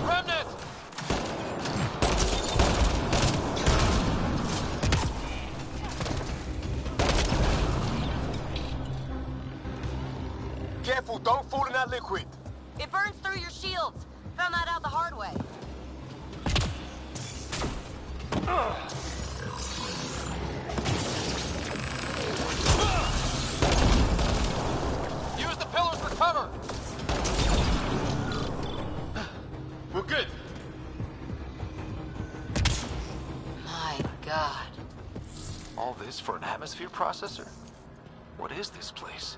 Remnant! Careful, don't fall in that liquid. It burns through your shields. Found that out the hard way. Use the pillars for cover! We're good. My God. All this for an atmosphere processor? What is this place?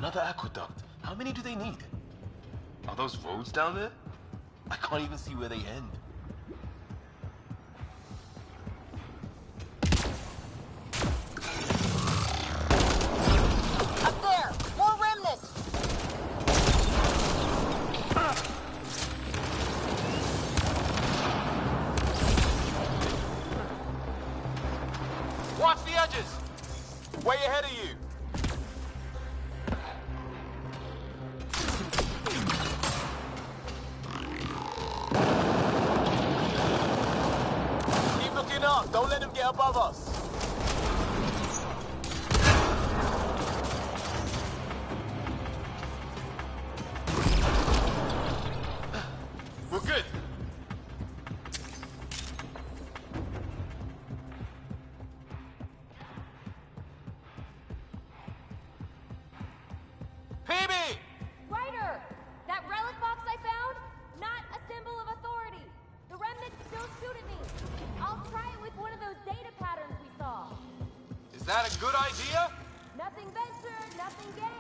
Another aqueduct. How many do they need? Are those roads down there? I can't even see where they end. Up there! More remnants! Watch the edges! Way ahead of you! Keep looking up, don't let them get above us. We're good. PB! Ryder! That relic box I found? Not a symbol of authority. The remnants still shoot at me. I'll try it with one of those data patterns we saw. Is that a good idea? Nothing ventured, nothing gained.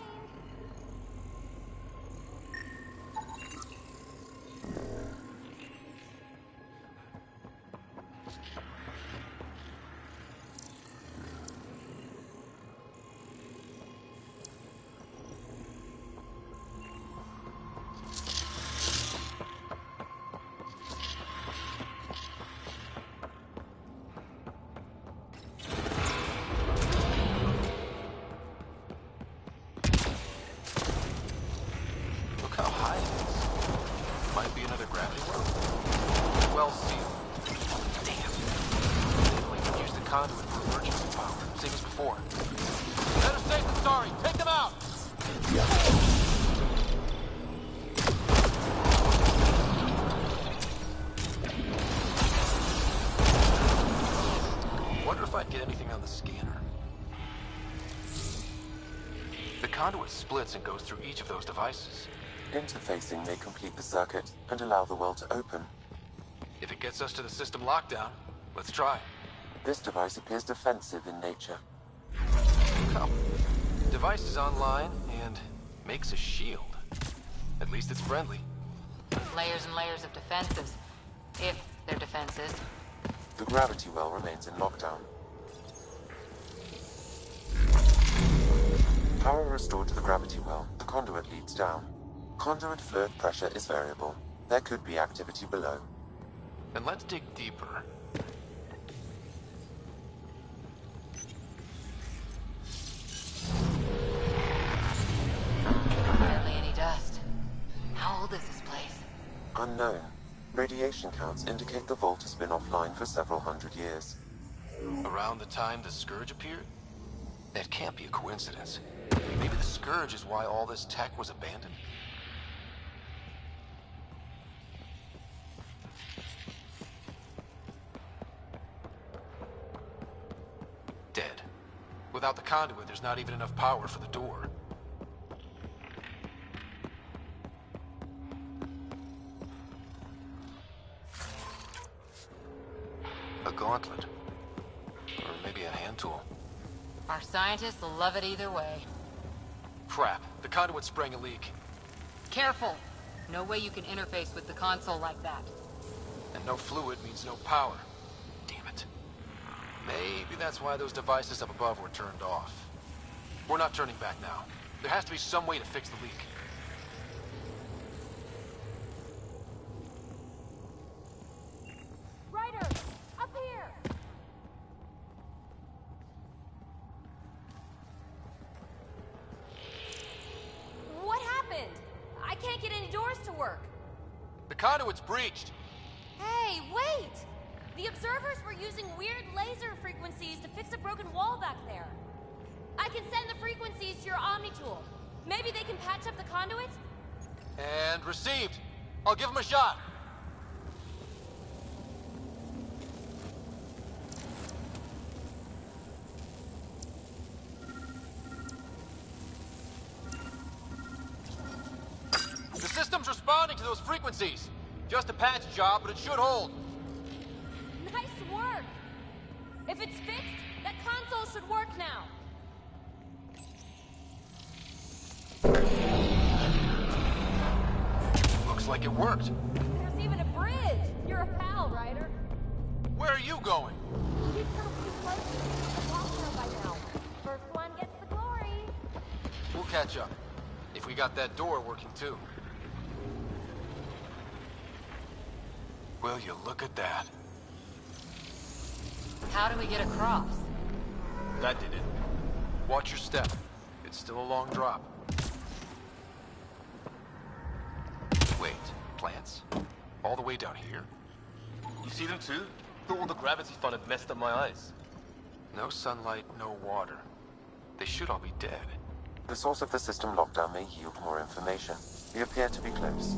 Look how high it is. Might be another gravity well. Well sealed. Damn. We could use the conduit for emergency power, same as before. Better safe than sorry. Take them out! Wonder if I'd get anything on the scanner. The conduit splits and goes through each of those devices. Interfacing may complete the circuit and allow the well to open. If it gets us to the system lockdown, let's try. This device appears defensive in nature. Come. Device is online and makes a shield. At least it's friendly. Layers and layers of defenses. If they're defenses. The gravity well remains in lockdown. Power restored to the gravity well. The conduit leads down. Conduit fluid pressure is variable. There could be activity below. Then let's dig deeper. Hardly any dust. How old is this place? Unknown. Radiation counts indicate the vault has been offline for several hundred years. Around the time the Scourge appeared? That can't be a coincidence. Maybe the Scourge is why all this tech was abandoned. Dead. Without the conduit, there's not even enough power for the door. A gauntlet. Or maybe a hand tool. Our scientists will love it either way. Crap. The conduit's spraying a leak. Careful! No way you can interface with the console like that. And no fluid means no power. Damn it. Maybe that's why those devices up above were turned off. We're not turning back now. There has to be some way to fix the leak. Ryder! Up here! What happened? I can't get any doors to work. The conduit's breached. Hey, wait! The observers were using weird laser frequencies to fix a broken wall back there. I can send the frequencies to your Omni tool. Maybe they can patch up the conduit? And received. I'll give him a shot. The system's responding to those frequencies. Just a patch job, but it should hold. Nice work! If it's fixed, that console should work now. like it worked. There's even a bridge! You're a pal, Ryder. Where are you going? You've come too close to the lockdown by now. First one gets the glory. We'll catch up. If we got that door working too. Will you look at that? How do we get across? That did it. Watch your step. It's still a long drop. Wait, plants? All the way down here? You see them too? Thought all the gravity fun had messed up my eyes. No sunlight, no water. They should all be dead. The source of the system lockdown may yield more information. We appear to be close.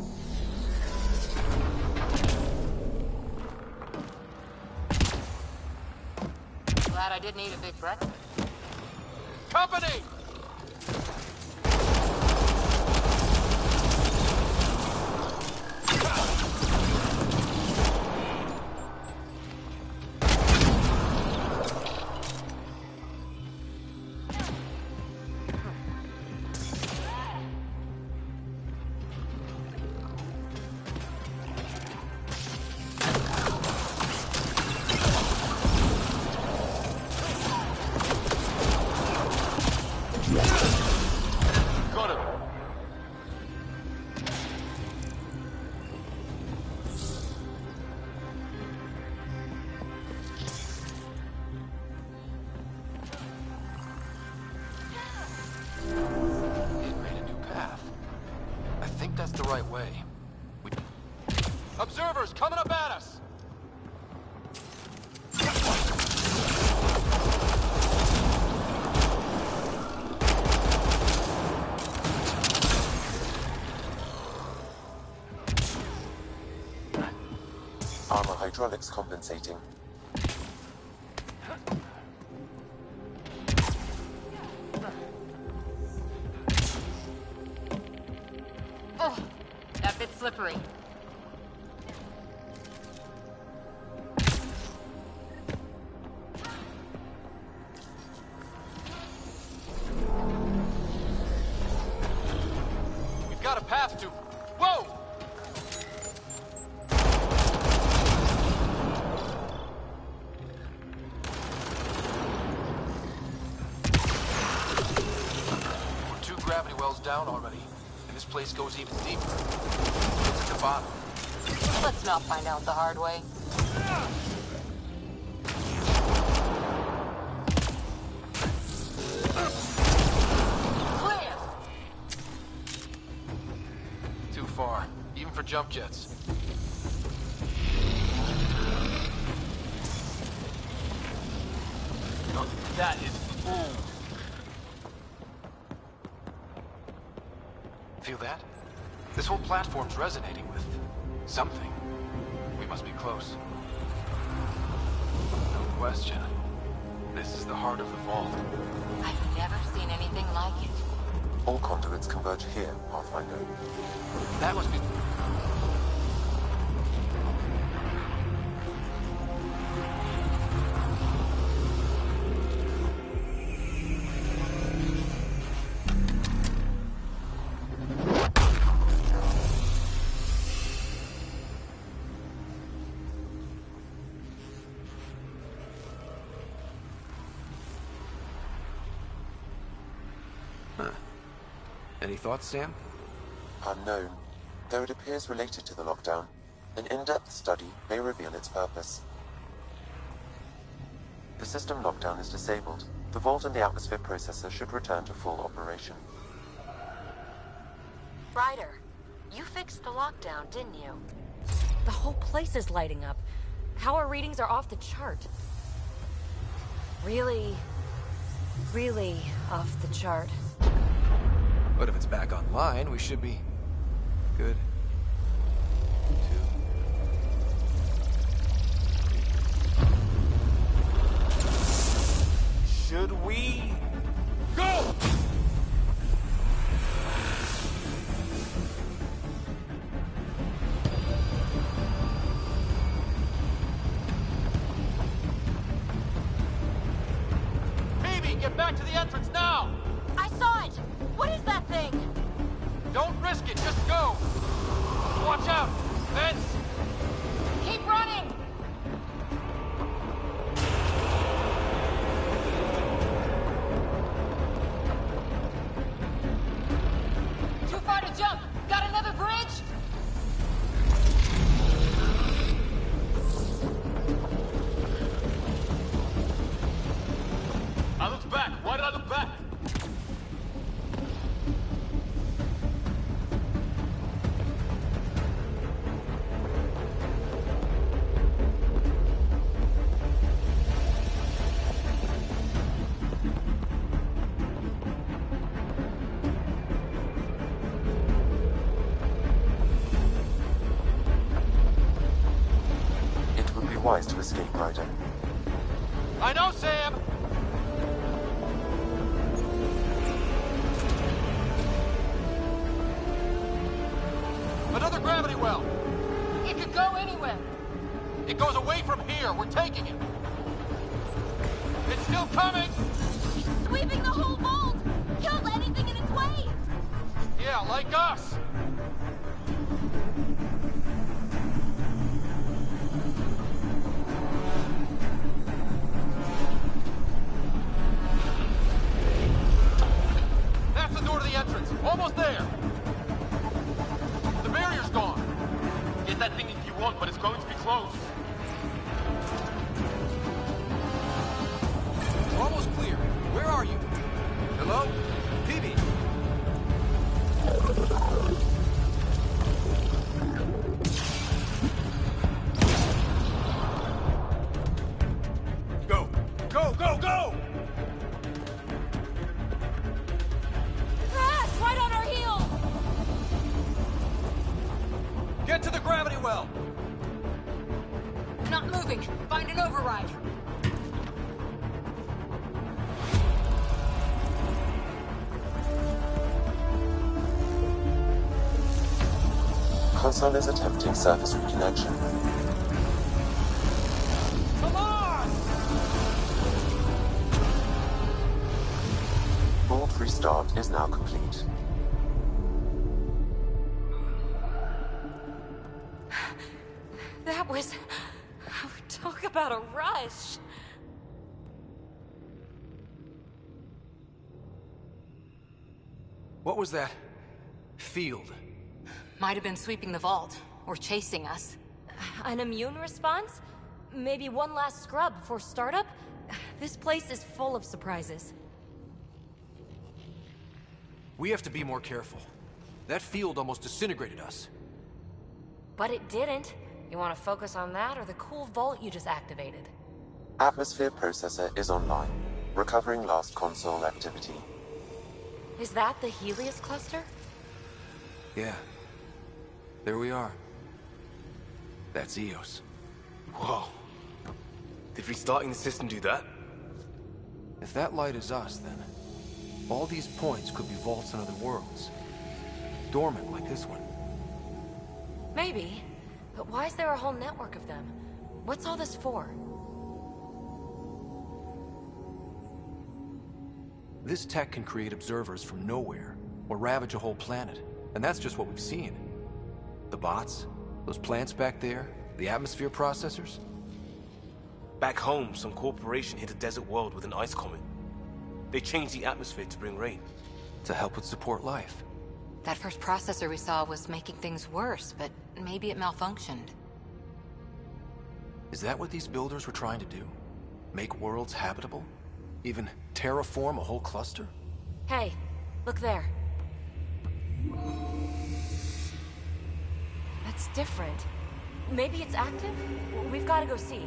Glad I didn't eat a big breakfast. Company! The right way. Observers coming up at us! Armor hydraulics compensating. Oh, that bit's slippery. We've got a path to... Whoa! We're 2 gravity wells down already. This place goes even deeper. It's at the bottom. Let's not find out the hard way. Clear! Too far, even for jump jets. That is food. Feel that? This whole platform's resonating with something. We must be close. No question. This is the heart of the vault. I've never seen anything like it. All conduits converge here, Pathfinder. That must be... Any thoughts, Sam? Unknown. Though it appears related to the lockdown, an in-depth study may reveal its purpose. The system lockdown is disabled. The vault and the atmosphere processor should return to full operation. Ryder, you fixed the lockdown, didn't you? The whole place is lighting up. Power readings are off the chart. Really off the chart. But if it's back online, we should be good. 2. Should we go? Phoebe, get back to the entrance now! I saw it! What is that thing? Don't risk it, just go! watch out! Vince! Keep running! Too far to jump! Got another bridge? I looked back. Why did I look back? It would be wise to escape, Ryder. I know, Sam! Another gravity well! It could go anywhere. It goes away from here. We're taking it. It's still coming! Sweeping the whole vault! Kills anything in its way! Yeah, like us! That's the door to the entrance. Almost there. The barrier's gone. Get that thing if you want, but it's going to be close. We're almost clear. Where are you? Hello? Peavy? Go! Go, go, go! Crash! Right on our heels! Get to the gravity well! Not moving. Find an override. Console is attempting surface reconnection. Come on! Vault restart is now complete. That was... Talk about a rush. What was that? Field. Might have been sweeping the vault, or chasing us. An immune response? Maybe one last scrub before startup? This place is full of surprises. We have to be more careful. That field almost disintegrated us. But it didn't. You want to focus on that or the cool vault you just activated? Atmosphere processor is online, recovering last console activity. Is that the Helios cluster? Yeah. There we are. That's Eos. Whoa. Did restarting the system do that? If that light is us, then all these points could be vaults in other worlds. Dormant like this one. Maybe. But why is there a whole network of them? What's all this for? This tech can create observers from nowhere, or ravage a whole planet. And that's just what we've seen. The bots, those plants back there, the atmosphere processors. Back home, some corporation hit a desert world with an ice comet. They changed the atmosphere to bring rain. To help with support life. That first processor we saw was making things worse, but maybe it malfunctioned. Is that what these builders were trying to do? Make worlds habitable? Even terraform a whole cluster? Hey, look there. That's different. Maybe it's active? We've got to go see.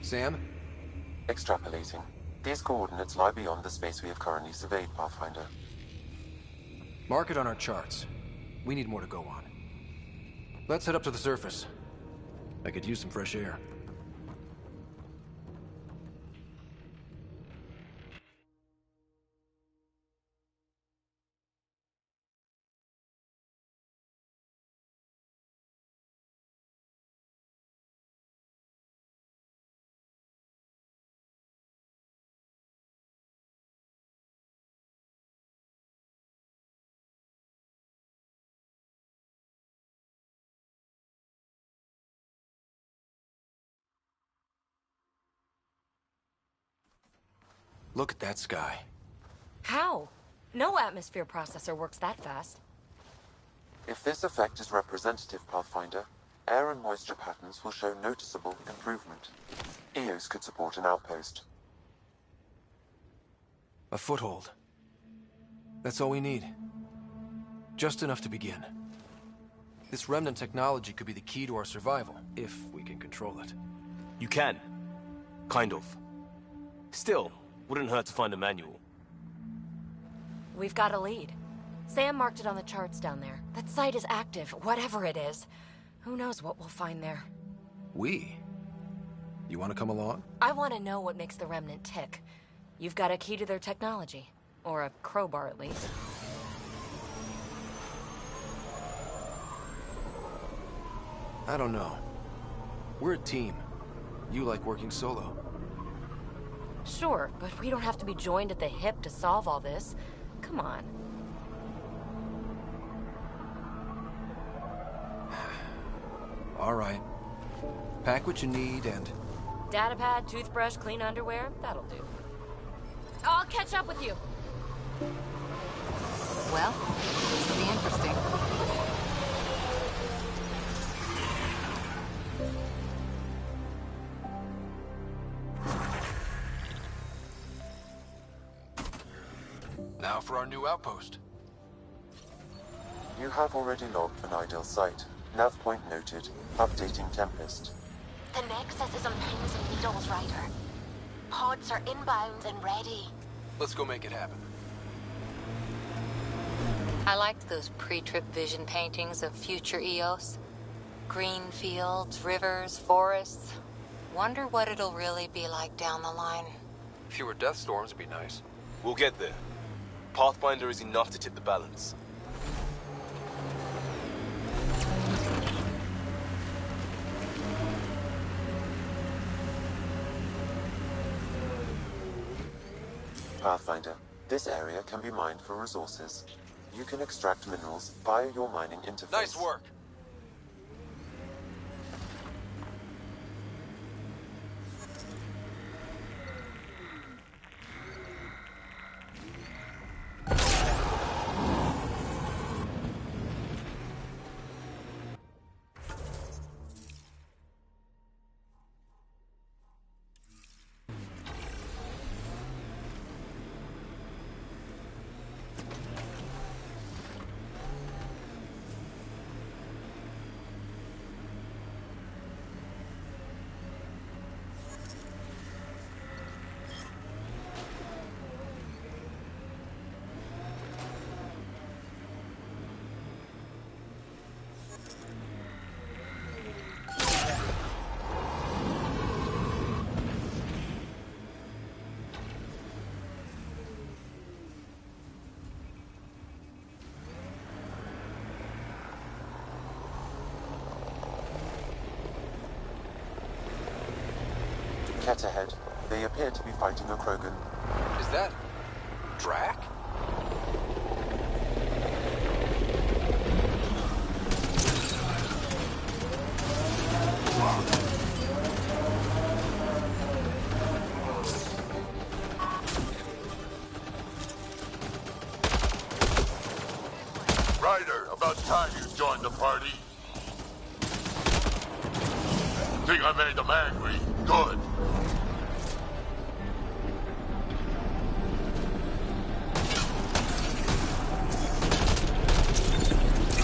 Sam? Extrapolating. These coordinates lie beyond the space we have currently surveyed, Pathfinder. Mark it on our charts. We need more to go on. Let's head up to the surface. I could use some fresh air. Look at that sky. How? No atmosphere processor works that fast. If this effect is representative, Pathfinder, air and moisture patterns will show noticeable improvement. EOS could support an outpost. A foothold. That's all we need. Just enough to begin. This remnant technology could be the key to our survival, if we can control it. You can. Kind of. Still, wouldn't hurt to find a manual. We've got a lead. Sam marked it on the charts down there. That site is active, whatever it is. Who knows what we'll find there. We? You want to come along? I want to know what makes the Remnant tick. You've got a key to their technology. Or a crowbar, at least. I don't know. We're a team. You like working solo. Sure, but we don't have to be joined at the hip to solve all this. Come on. All right. Pack what you need and... Datapad, toothbrush, clean underwear, that'll do. I'll catch up with you. Well, this will be interesting. Now for our new outpost. You have already logged an ideal site. Nav point noted. Updating Tempest. The Nexus is on pins and needles, Ryder. Pods are inbound and ready. Let's go make it happen. I liked those pre-trip vision paintings of future EOS. Green fields, rivers, forests. Wonder what it'll really be like down the line. Fewer death storms would be nice. We'll get there. Pathfinder is enough to tip the balance. Pathfinder, this area can be mined for resources. You can extract minerals via your mining interface. Nice work. Cat ahead. They appear to be fighting a Krogan. Is that... Drac? Ryder, about time you joined the party. Think I made them angry? Good.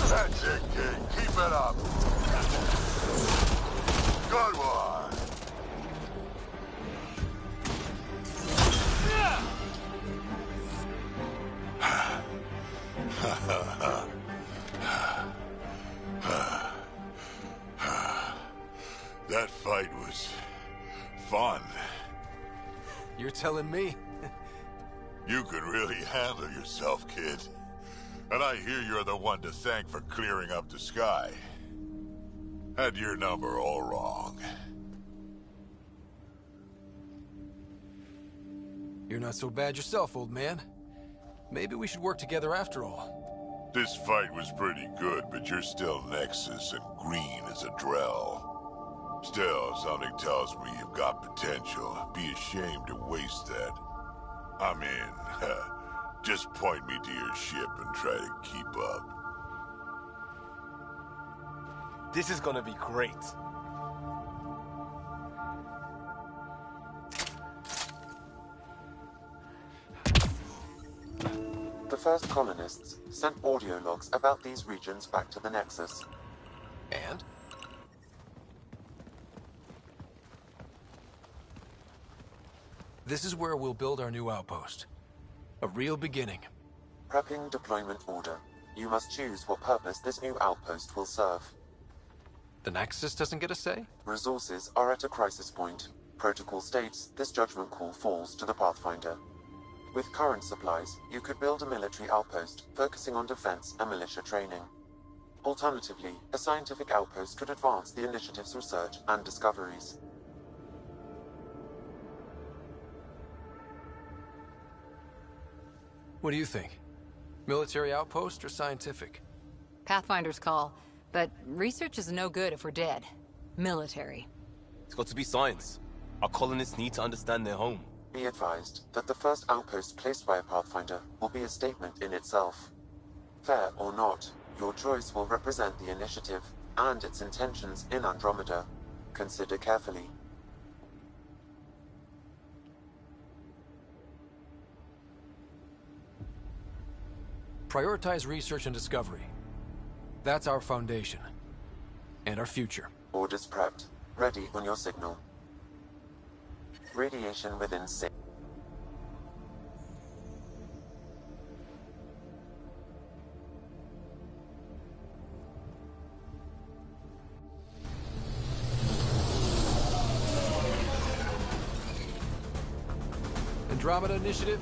That's it, kid. Keep it up. Good one. That fight was fun. You're telling me? You could really handle yourself, kid. And I hear you're the one to thank for clearing up the sky. Had your number all wrong. You're not so bad yourself, old man. Maybe we should work together after all. This fight was pretty good, but you're still Nexus and green as a Drell. Still, something tells me you've got potential. Be ashamed to waste that. I mean, just point me to your ship and try to keep up. This is gonna be great. The first colonists sent audio logs about these regions back to the Nexus. And? This is where we'll build our new outpost. A real beginning. Prepping deployment order. You must choose what purpose this new outpost will serve. The Nexus doesn't get a say? Resources are at a crisis point. Protocol states this judgment call falls to the Pathfinder. With current supplies, you could build a military outpost focusing on defense and militia training. Alternatively, a scientific outpost could advance the initiative's research and discoveries. What do you think? Military outpost or scientific? Pathfinder's call, but research is no good if we're dead. Military. It's got to be science. Our colonists need to understand their home. Be advised that the first outpost placed by a Pathfinder will be a statement in itself. Fair or not, your choice will represent the initiative and its intentions in Andromeda. Consider carefully. Prioritize research and discovery. That's our foundation. And our future. Orders prepped. Ready on your signal. Radiation within 6. Andromeda Initiative,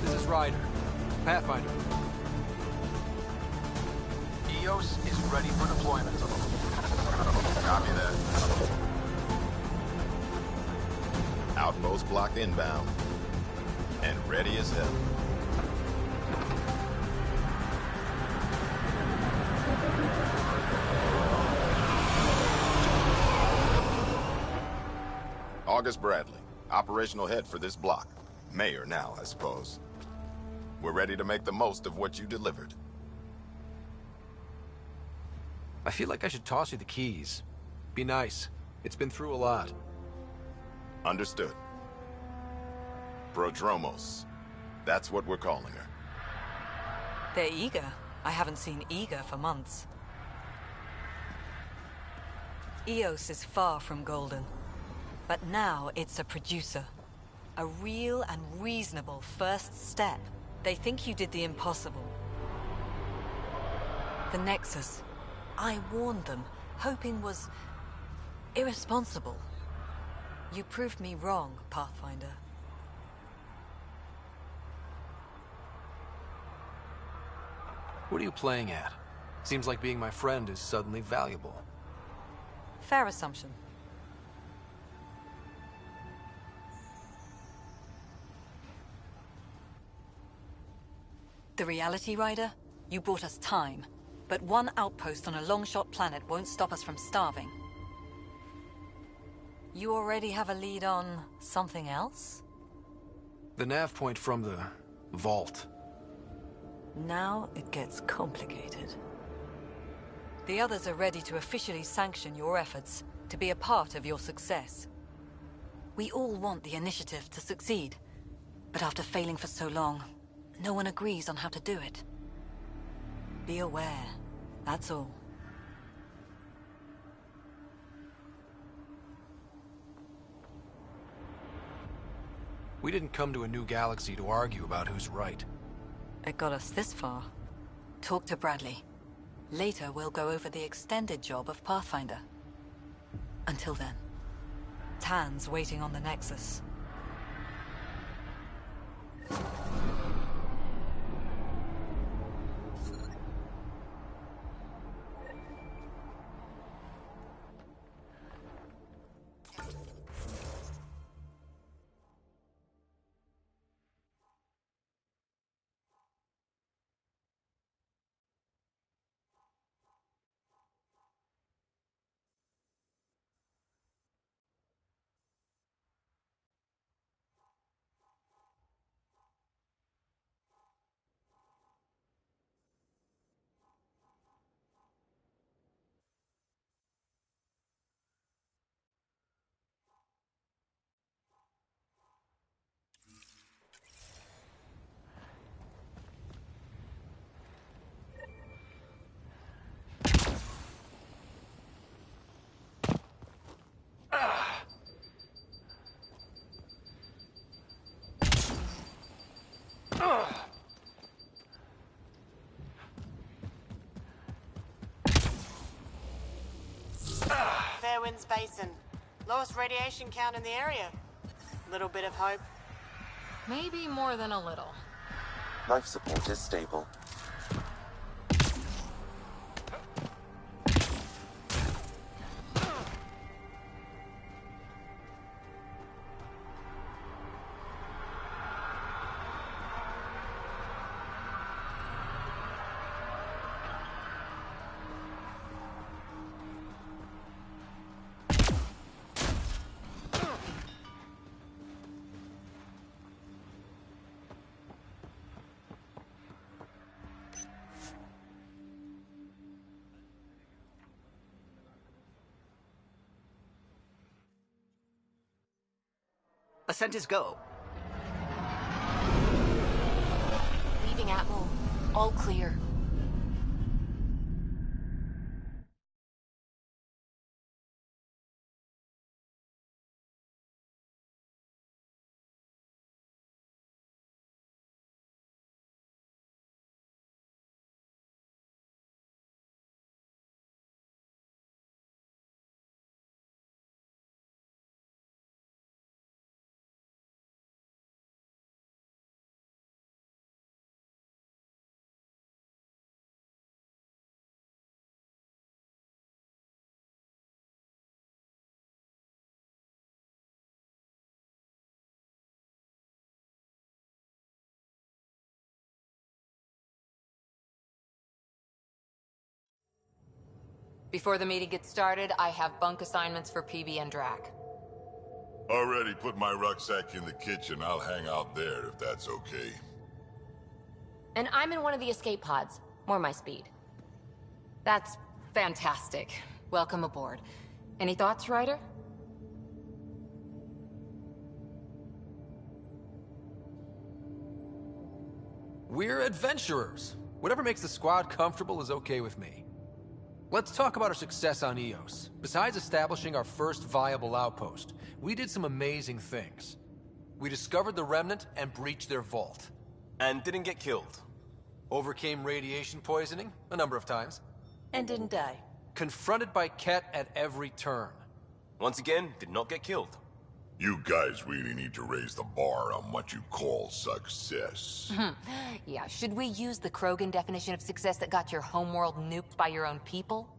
this is Ryder. Pathfinder. EOS is ready for deployment. Copy that. Outpost block inbound. And ready as hell. August Bradley, operational head for this block. Mayor now, I suppose. We're ready to make the most of what you delivered. I feel like I should toss you the keys. Be nice. It's been through a lot. Understood. Prodromos. That's what we're calling her. They're eager. I haven't seen eager for months. EOS is far from golden. But now it's a producer. A real and reasonable first step. They think you did the impossible. The Nexus. I warned them, hoping was irresponsible. You proved me wrong, Pathfinder. What are you playing at? Seems like being my friend is suddenly valuable. Fair assumption. The Reality Rider? You brought us time. But one outpost on a long-shot planet won't stop us from starving. You already have a lead on something else? The nav point from the vault. Now it gets complicated. The others are ready to officially sanction your efforts, to be a part of your success. We all want the initiative to succeed, but after failing for so long, no one agrees on how to do it. Be aware, that's all. We didn't come to a new galaxy to argue about who's right. It got us this far. Talk to Bradley. Later, we'll go over the extended job of Pathfinder. Until then, Tan's waiting on the Nexus. Winds Basin. Lowest radiation count in the area. Little bit of hope. Maybe more than a little. Life support is stable. Ascent is go. Leaving Atmo. All clear. Before the meeting gets started, I have bunk assignments for PB and Drac. Already put my rucksack in the kitchen. I'll hang out there if that's okay. And I'm in one of the escape pods. More my speed. That's fantastic. Welcome aboard. Any thoughts, Ryder? We're adventurers. Whatever makes the squad comfortable is okay with me. Let's talk about our success on Eos. Besides establishing our first viable outpost, we did some amazing things. We discovered the Remnant and breached their vault. And didn't get killed. Overcame radiation poisoning a number of times. And didn't die. Confronted by Ket at every turn. Once again, did not get killed. You guys really need to raise the bar on what you call success. Yeah, should we use the Krogan definition of success that got your homeworld nuked by your own people?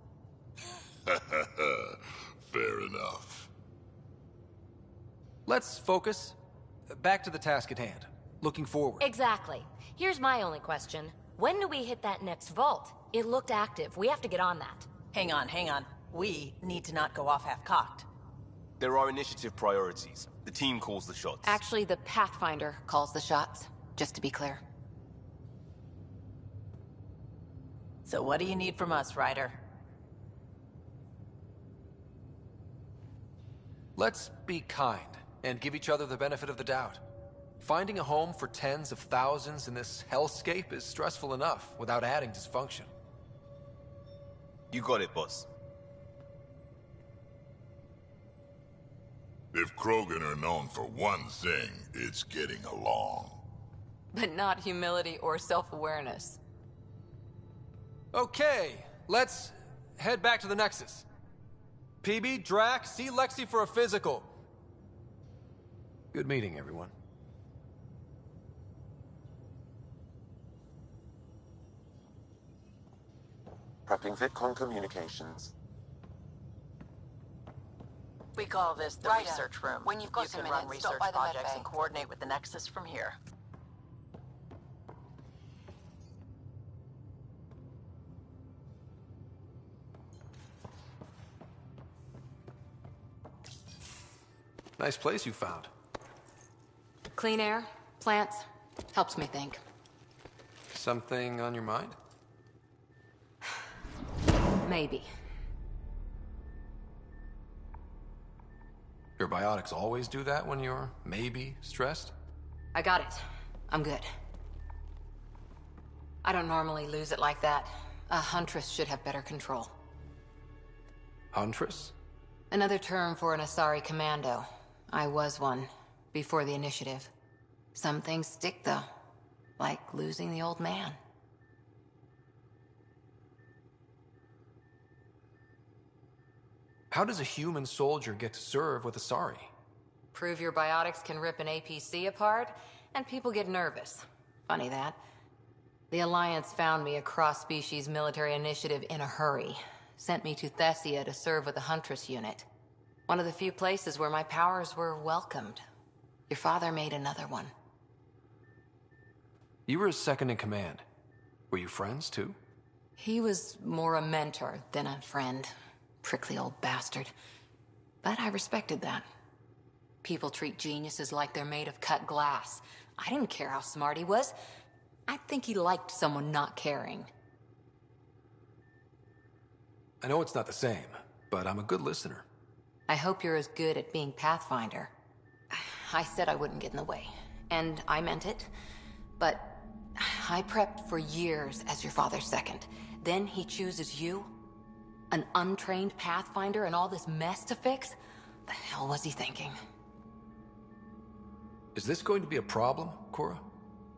Fair enough. Let's focus. Back to the task at hand. Looking forward. Exactly. Here's my only question. When do we hit that next vault? It looked active. We have to get on that. Hang on, hang on. We need to not go off half-cocked. There are initiative priorities. The team calls the shots. Actually, the Pathfinder calls the shots, just to be clear. So what do you need from us, Ryder? Let's be kind and give each other the benefit of the doubt. Finding a home for tens of thousands in this hellscape is stressful enough without adding dysfunction. You got it, boss. If Krogan are known for one thing, it's getting along. But not humility or self-awareness. Okay, let's head back to the Nexus. PB, Drac, see Lexi for a physical. Good meeting, everyone. Prepping VidCon communications. We call this the Ryder, research room. when you've got you some can run minutes, stop research by the projects medbay. and coordinate with the Nexus from here. Nice place you found. Clean air, plants, helps me think. Something on your mind? Maybe. Your biotics always do that when you're maybe stressed? I got it. I'm good. I don't normally lose it like that. A Huntress should have better control. Huntress? Another term for an Asari commando. I was one, before the initiative. Some things stick, though. Like losing the old man. How does a human soldier get to serve with Asari? Prove your biotics can rip an APC apart, and people get nervous. Funny that. The Alliance found me a cross-species military initiative in a hurry. Sent me to Thessia to serve with the Huntress unit. One of the few places where my powers were welcomed. Your father made another one. You were his second in command. Were you friends, too? He was more a mentor than a friend. Prickly old bastard. But I respected that. People treat geniuses like they're made of cut glass. I didn't care how smart he was. I think he liked someone not caring. I know it's not the same, but I'm a good listener. I hope you're as good at being Pathfinder. I said I wouldn't get in the way, and I meant it. But I prepped for years as your father's second. Then he chooses you? An untrained Pathfinder and all this mess to fix? The hell was he thinking? Is this going to be a problem, Cora?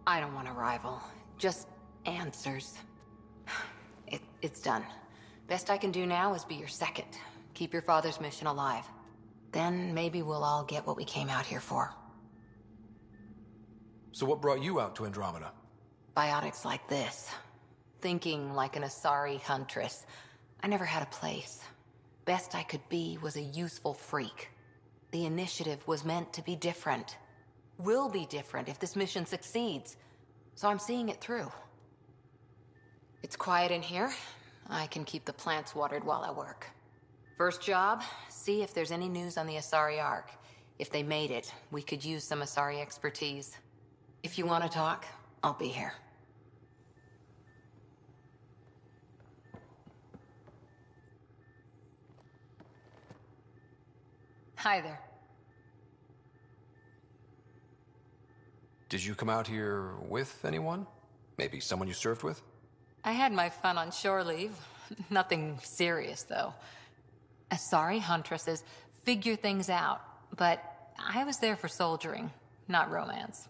I don't want a rival. Just answers. It's done. Best I can do now is be your second. Keep your father's mission alive. Then maybe we'll all get what we came out here for. So what brought you out to Andromeda? Biotics like this. Thinking like an Asari huntress. I never had a place. Best I could be was a useful freak. The initiative was meant to be different. Will be different if this mission succeeds. So I'm seeing it through. It's quiet in here. I can keep the plants watered while I work. First job, see if there's any news on the Asari Ark. If they made it, we could use some Asari expertise. If you want to talk, I'll be here. Hi there. Did you come out here with anyone? Maybe someone you served with? I had my fun on shore leave. Nothing serious, though. Asari huntresses figure things out, but I was there for soldiering, not romance.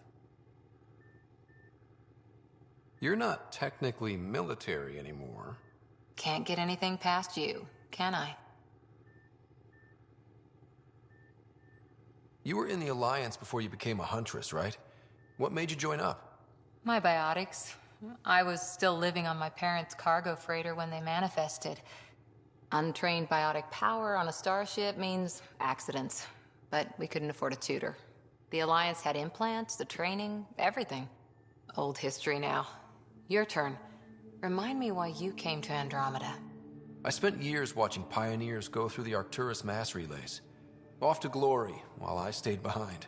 You're not technically military anymore. Can't get anything past you, can I? You were in the Alliance before you became a Huntress, right? What made you join up? My biotics. I was still living on my parents' cargo freighter when they manifested. Untrained biotic power on a starship means accidents. But we couldn't afford a tutor. The Alliance had implants, the training, everything. Old history now. Your turn. Remind me why you came to Andromeda. I spent years watching pioneers go through the Arcturus mass relays. Off to glory, while I stayed behind.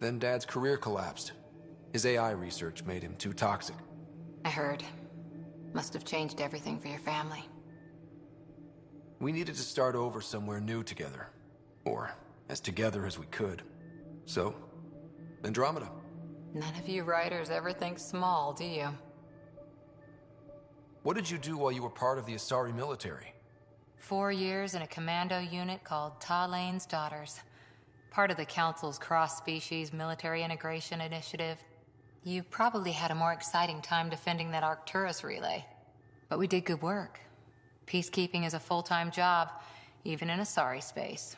Then Dad's career collapsed. His AI research made him too toxic. I heard. Must have changed everything for your family. We needed to start over somewhere new together. Or as together as we could. So, Andromeda. None of you writers ever think small, do you? What did you do while you were part of the Asari military? 4 years in a commando unit called Talane's Daughters. Part of the Council's cross-species military integration initiative. You probably had a more exciting time defending that Arcturus relay. But we did good work. Peacekeeping is a full-time job, even in Asari space.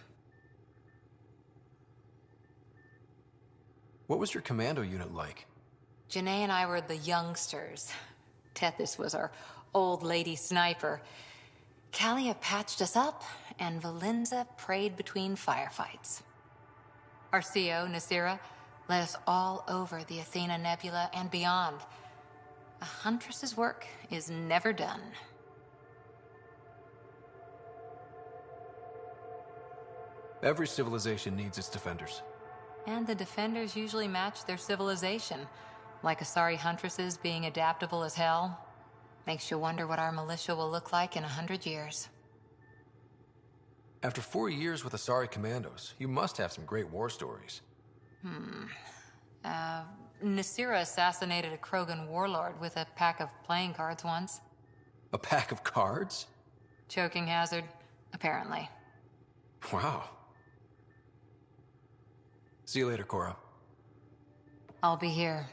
What was your commando unit like? Janae and I were the youngsters. Tethys was our old lady sniper. Kalia patched us up, and Valenza prayed between firefights. Our CO, Nasira, led us all over the Athena Nebula and beyond. A Huntress's work is never done. Every civilization needs its defenders. And the defenders usually match their civilization, like Asari Huntresses being adaptable as hell. Makes you wonder what our militia will look like in 100 years. After 4 years with Asari Commandos, you must have some great war stories. Nasira assassinated a Krogan warlord with a pack of playing cards once. A pack of cards? Choking hazard, apparently. Wow. See you later, Cora. I'll be here.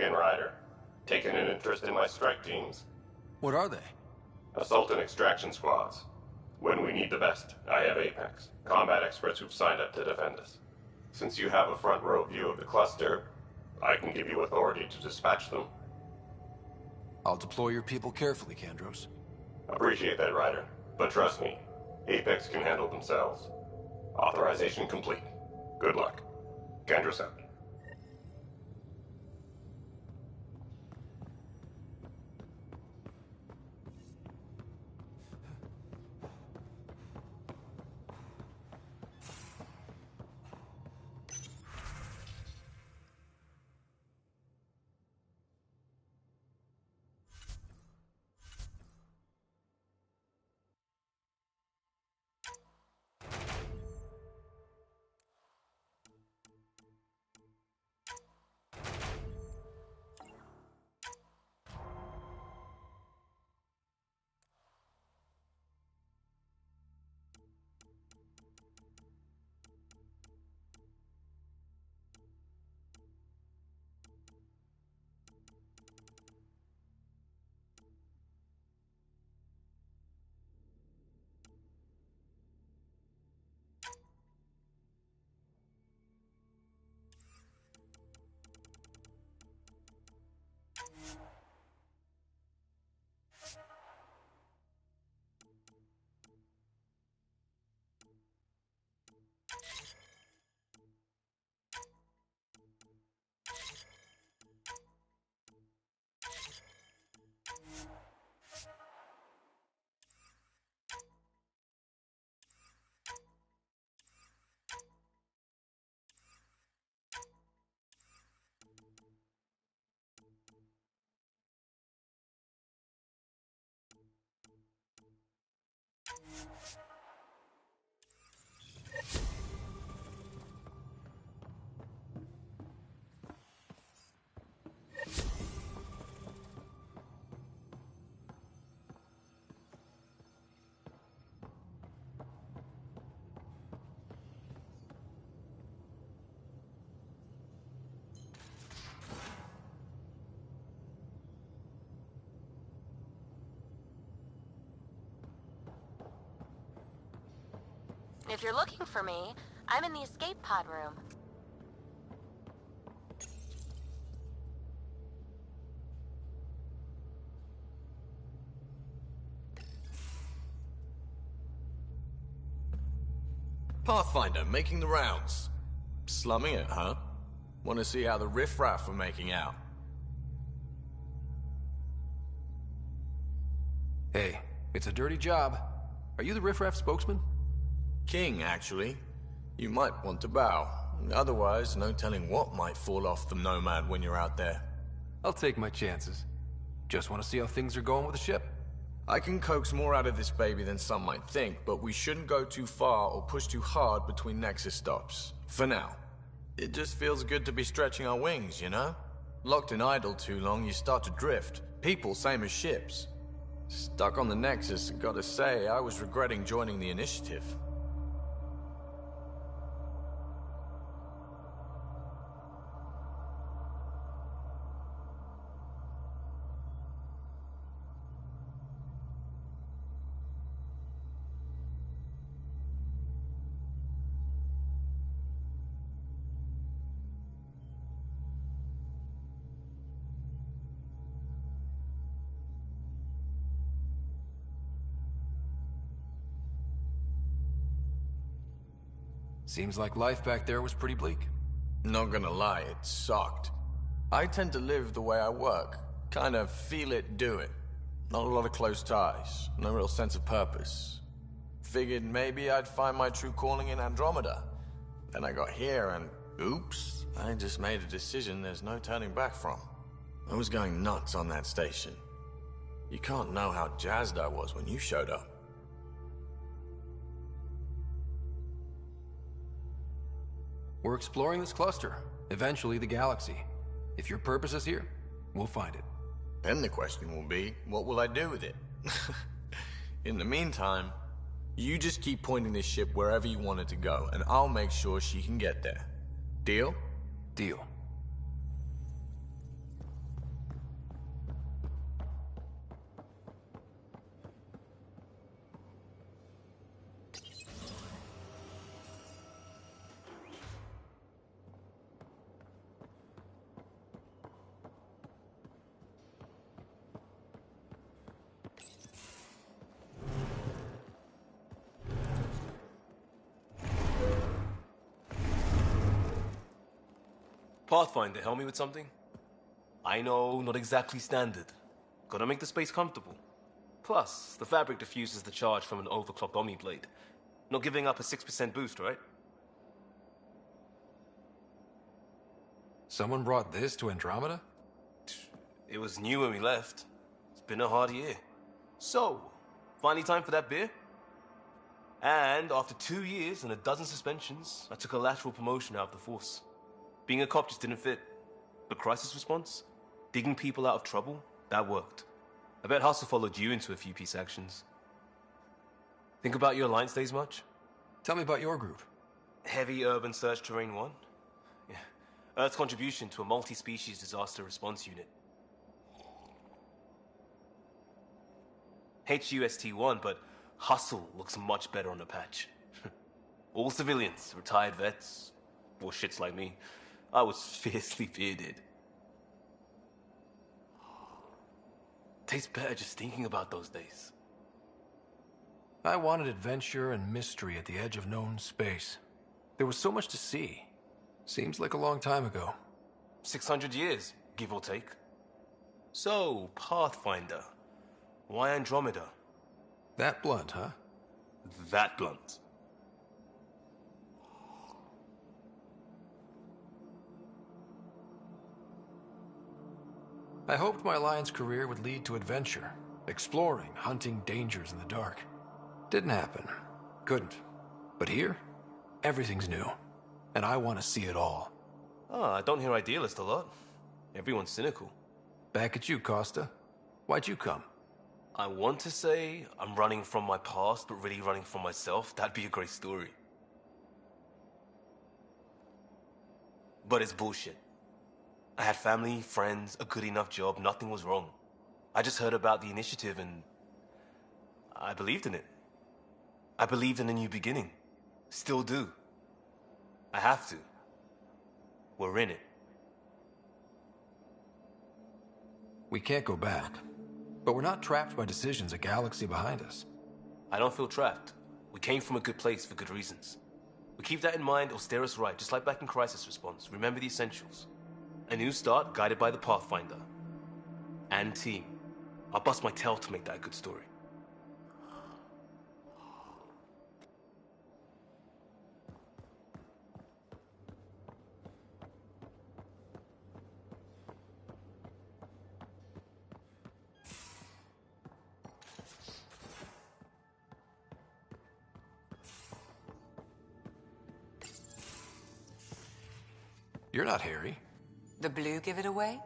again, Ryder. Taken an interest in my strike teams. What are they? Assault and extraction squads. When we need the best, I have Apex, combat experts who've signed up to defend us. Since you have a front row view of the cluster, I can give you authority to dispatch them. I'll deploy your people carefully, Kandros. Appreciate that, Ryder. But trust me, Apex can handle themselves. Authorization complete. Good luck. Kandros out. If you're looking for me, I'm in the escape pod room. Pathfinder, making the rounds. Slumming it, huh? Want to see how the riffraff are making out? Hey, it's a dirty job. Are you the riffraff spokesman? King, actually. You might want to bow. Otherwise, no telling what might fall off the Nomad when you're out there. I'll take my chances. Just want to see how things are going with the ship. I can coax more out of this baby than some might think, but we shouldn't go too far or push too hard between Nexus stops. For now. It just feels good to be stretching our wings, you know? Locked in idle too long, you start to drift. People, same as ships. Stuck on the Nexus, gotta say, I was regretting joining the Initiative. Seems like life back there was pretty bleak. Not gonna lie, it sucked. I tend to live the way I work. Kind of feel it, do it. Not a lot of close ties, no real sense of purpose. Figured maybe I'd find my true calling in Andromeda. Then I got here and, oops, I just made a decision there's no turning back from. I was going nuts on that station. You can't know how jazzed I was when you showed up. We're exploring this cluster, eventually the galaxy. If your purpose is here, we'll find it. Then the question will be, what will I do with it? In the meantime, you just keep pointing this ship wherever you want it to go, and I'll make sure she can get there. Deal? Deal. Pathfinder, help me with something? I know, not exactly standard. Gotta make the space comfortable. Plus, the fabric diffuses the charge from an overclocked Omni blade. Not giving up a 6% boost, right? Someone brought this to Andromeda? It was new when we left. It's been a hard year. So, finally time for that beer? And after 2 years and a dozen suspensions, I took a lateral promotion out of the force. Being a cop just didn't fit. But crisis response? Digging people out of trouble? That worked. I bet Hustle followed you into a few peace actions. Think about your Alliance days much? Tell me about your group. Heavy Urban Search Terrain 1? Yeah. Earth's contribution to a multi-species disaster response unit. HUST-1, but Hustle looks much better on the patch. All civilians, retired vets, or shits like me. I was fiercely bearded. Tastes better just thinking about those days. I wanted adventure and mystery at the edge of known space. There was so much to see. Seems like a long time ago. 600 years, give or take. So, Pathfinder. Why Andromeda? That blunt, huh? That blunt. I hoped my Alliance career would lead to adventure, exploring, hunting dangers in the dark. Didn't happen. Couldn't. But here, everything's new. And I want to see it all. I don't hear Idealist a lot. Everyone's cynical. Back at you, Costa. Why'd you come? I want to say I'm running from my past, but really running from myself. That'd be a great story. But it's bullshit. I had family, friends, a good enough job, nothing was wrong. I just heard about the initiative and I believed in it. I believed in a new beginning. Still do. I have to. We're in it. We can't go back. But we're not trapped by decisions a galaxy behind us. I don't feel trapped. We came from a good place for good reasons. We keep that in mind, it'll steer us right, just like back in Crisis Response. Remember the essentials. A new start guided by the Pathfinder. And team. I'll bust my tail to make that a good story. You're not Harry. The blue give it away?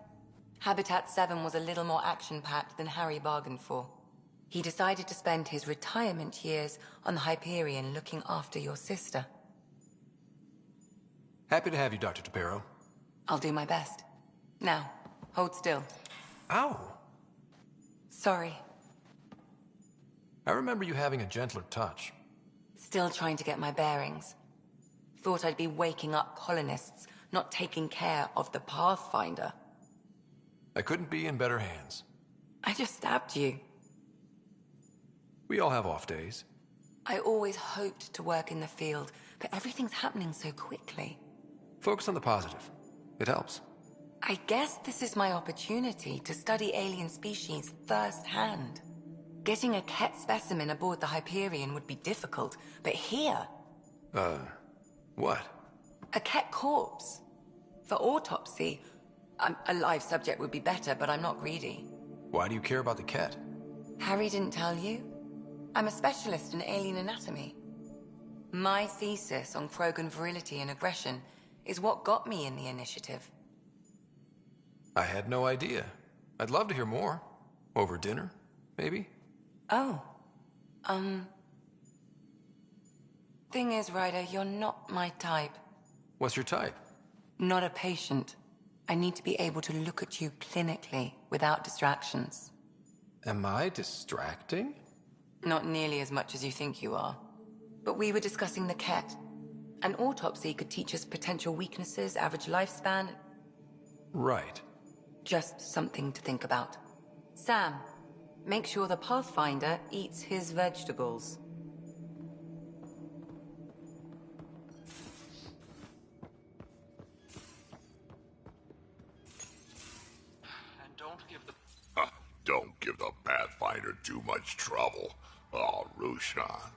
Habitat 7 was a little more action-packed than Harry bargained for. He decided to spend his retirement years on the Hyperion looking after your sister. Happy to have you, Dr. Tapero. I'll do my best. Now, hold still. Ow! Sorry. I remember you having a gentler touch. Still trying to get my bearings. Thought I'd be waking up colonists, not taking care of the Pathfinder. I couldn't be in better hands. I just stabbed you. We all have off days. I always hoped to work in the field, but everything's happening so quickly. Focus on the positive. It helps. I guess this is my opportunity to study alien species firsthand. Getting a Ket specimen aboard the Hyperion would be difficult, but here... What? A Ket corpse. For autopsy, a live subject would be better, but I'm not greedy. Why do you care about the Ket? Harry didn't tell you? I'm a specialist in alien anatomy. My thesis on Krogan virility and aggression is what got me in the initiative. I had no idea. I'd love to hear more. Over dinner, maybe? Oh. Thing is, Ryder, you're not my type. What's your type? Not a patient. I need to be able to look at you clinically, without distractions. Am I distracting? Not nearly as much as you think you are. But we were discussing the Ket. An autopsy could teach us potential weaknesses, average lifespan. Right. Just something to think about. Sam, make sure the Pathfinder eats his vegetables. Don't give the Pathfinder too much trouble. Oh, Rushan.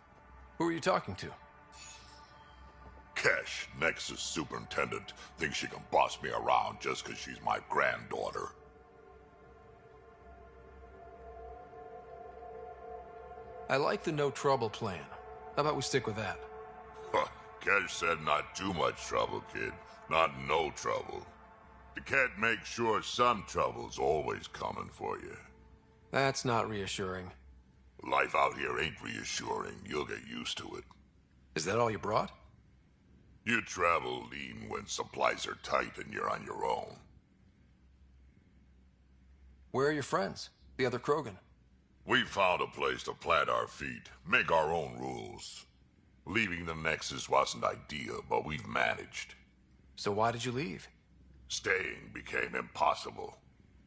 Who are you talking to? Kesh, Nexus Superintendent, thinks she can boss me around just because she's my granddaughter. I like the no trouble plan. How about we stick with that? Kesh said not too much trouble, kid. Not no trouble. The cat makes sure some trouble's always coming for you. That's not reassuring. Life out here ain't reassuring. You'll get used to it. Is that all you brought? You travel lean when supplies are tight and you're on your own. Where are your friends? The other Krogan? We found a place to plant our feet, make our own rules. Leaving the Nexus wasn't ideal, but we've managed. So why did you leave? Staying became impossible.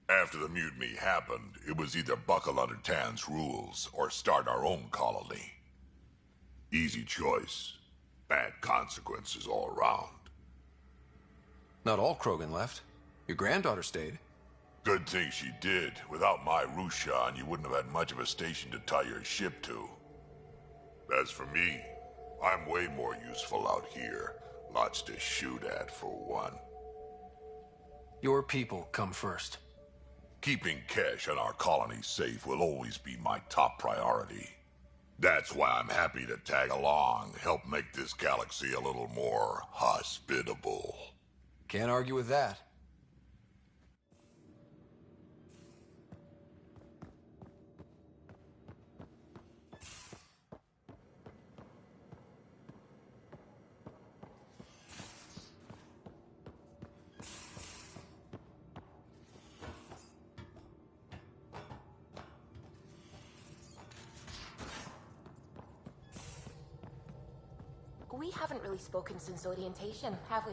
After the mutiny happened, it was either buckle under Tan's rules or start our own colony. Easy choice. Bad consequences all around. Not all Krogan left. Your granddaughter stayed. Good thing she did. Without my Rushan, you wouldn't have had much of a station to tie your ship to. As for me, I'm way more useful out here. Lots to shoot at, for one. Your people come first. Keeping Kesh and our colony safe will always be my top priority. That's why I'm happy to tag along, help make this galaxy a little more hospitable. Can't argue with that. We haven't really spoken since orientation, have we?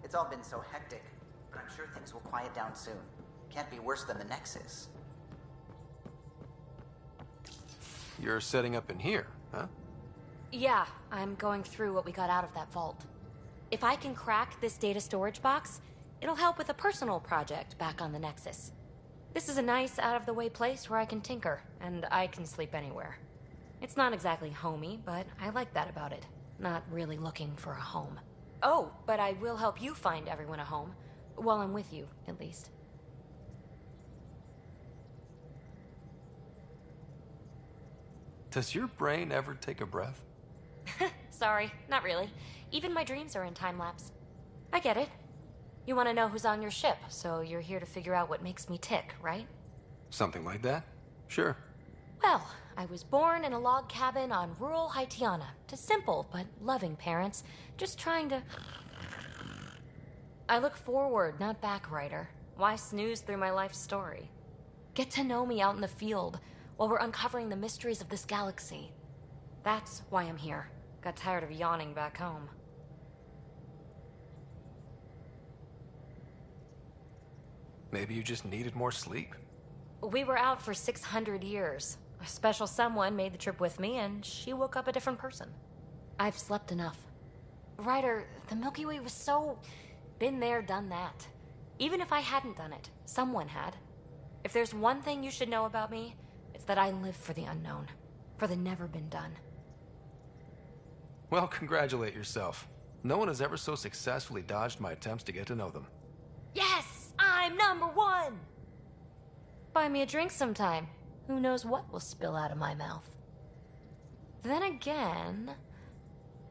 It's all been so hectic, but I'm sure things will quiet down soon. Can't be worse than the Nexus. You're setting up in here, huh? Yeah, I'm going through what we got out of that vault. If I can crack this data storage box, it'll help with a personal project back on the Nexus. This is a nice, out-of-the-way place where I can tinker, and I can sleep anywhere. It's not exactly homey, but I like that about it. Not really looking for a home. Oh, but I will help you find everyone a home. While I'm with you, at least. Does your brain ever take a breath? Sorry, not really. Even my dreams are in time-lapse. I get it. You want to know who's on your ship, so you're here to figure out what makes me tick, right? Something like that? Sure. Well, I was born in a log cabin on rural Haitiana to simple but loving parents, just trying to... I look forward, not back, Ryder. Why snooze through my life story? Get to know me out in the field while we're uncovering the mysteries of this galaxy. That's why I'm here. Got tired of yawning back home. Maybe you just needed more sleep. We were out for 600 years. A special someone made the trip with me, and she woke up a different person. I've slept enough. Ryder, the Milky Way was so... been there, done that. Even if I hadn't done it, someone had. If there's one thing you should know about me, it's that I live for the unknown. For the never been done. Well, congratulate yourself. No one has ever so successfully dodged my attempts to get to know them. Yes! I'm #1! Buy me a drink sometime. Who knows what will spill out of my mouth. Then again...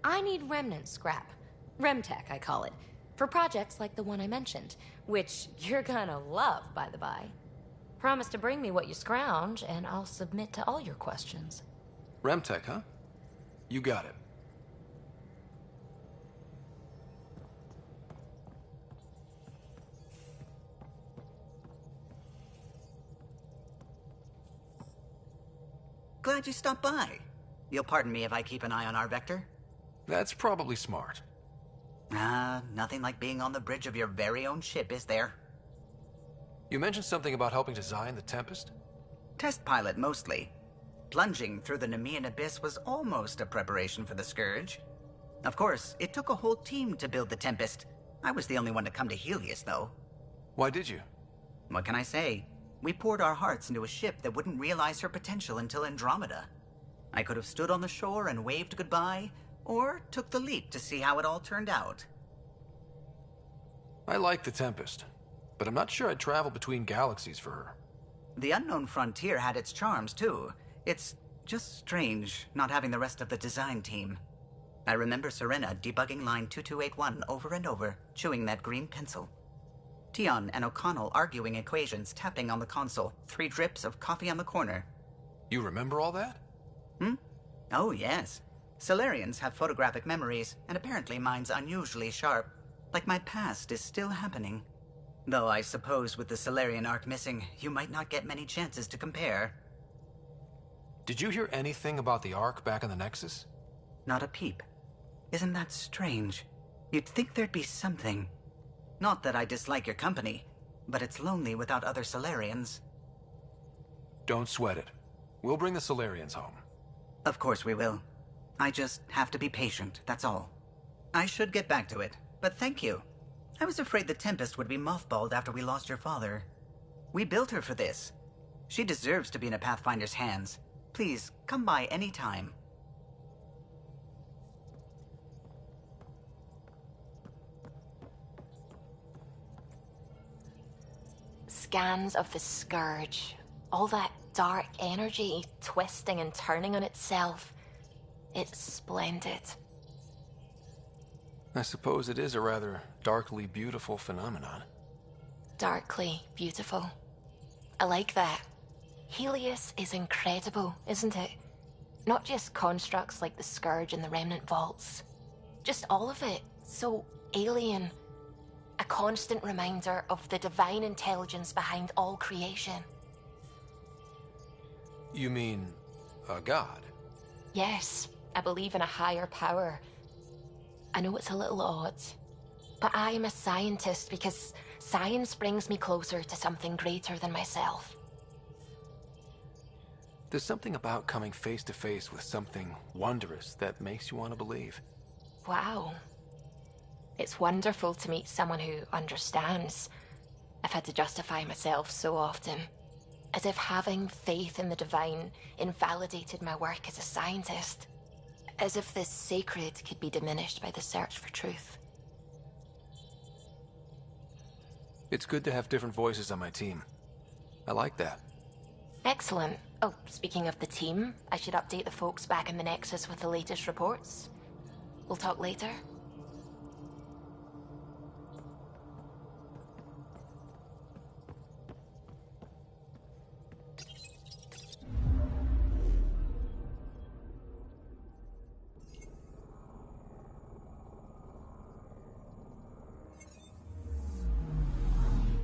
I need remnant scrap. Remtech, I call it. For projects like the one I mentioned. Which you're gonna love, by the by. Promise to bring me what you scrounge, and I'll submit to all your questions. Remtech, huh? You got it. Glad you stopped by. You'll pardon me if I keep an eye on our vector? That's probably smart. Nothing like being on the bridge of your very own ship, is there? You mentioned something about helping design the Tempest? Test pilot, mostly. Plunging through the Nemean Abyss was almost a preparation for the Scourge. Of course, it took a whole team to build the Tempest. I was the only one to come to Helios, though. Why did you? What can I say? We poured our hearts into a ship that wouldn't realize her potential until Andromeda. I could have stood on the shore and waved goodbye, or took the leap to see how it all turned out. I like the Tempest, but I'm not sure I'd travel between galaxies for her. The Unknown Frontier had its charms, too. It's just strange not having the rest of the design team. I remember Serena debugging line 2281 over and over, chewing that green pencil. Tion and O'Connell arguing equations, tapping on the console, 3 drips of coffee on the corner. You remember all that? Oh, yes. Solarians have photographic memories, and apparently mine's unusually sharp. Like my past is still happening. Though I suppose with the Solarian arc missing, you might not get many chances to compare. Did you hear anything about the Ark back in the Nexus? Not a peep. Isn't that strange? You'd think there'd be something. Not that I dislike your company, but it's lonely without other Solarians. Don't sweat it. We'll bring the Solarians home. Of course we will. I just have to be patient, that's all. I should get back to it, but thank you. I was afraid the Tempest would be mothballed after we lost your father. We built her for this. She deserves to be in a Pathfinder's hands. Please, come by any time. Scans of the Scourge. All that dark energy twisting and turning on itself. It's splendid. I suppose it is a rather darkly beautiful phenomenon. Darkly beautiful. I like that. Helios is incredible, isn't it? Not just constructs like the Scourge and the Remnant Vaults. Just all of it. So alien. A constant reminder of the divine intelligence behind all creation. You mean a god? Yes, I believe in a higher power. I know it's a little odd, but I am a scientist because science brings me closer to something greater than myself. There's something about coming face to face with something wondrous that makes you want to believe. Wow. It's wonderful to meet someone who understands. I've had to justify myself so often, as if having faith in the divine invalidated my work as a scientist. As if this sacred could be diminished by the search for truth. It's good to have different voices on my team. I like that. Excellent. Oh, speaking of the team, I should update the folks back in the Nexus with the latest reports. We'll talk later.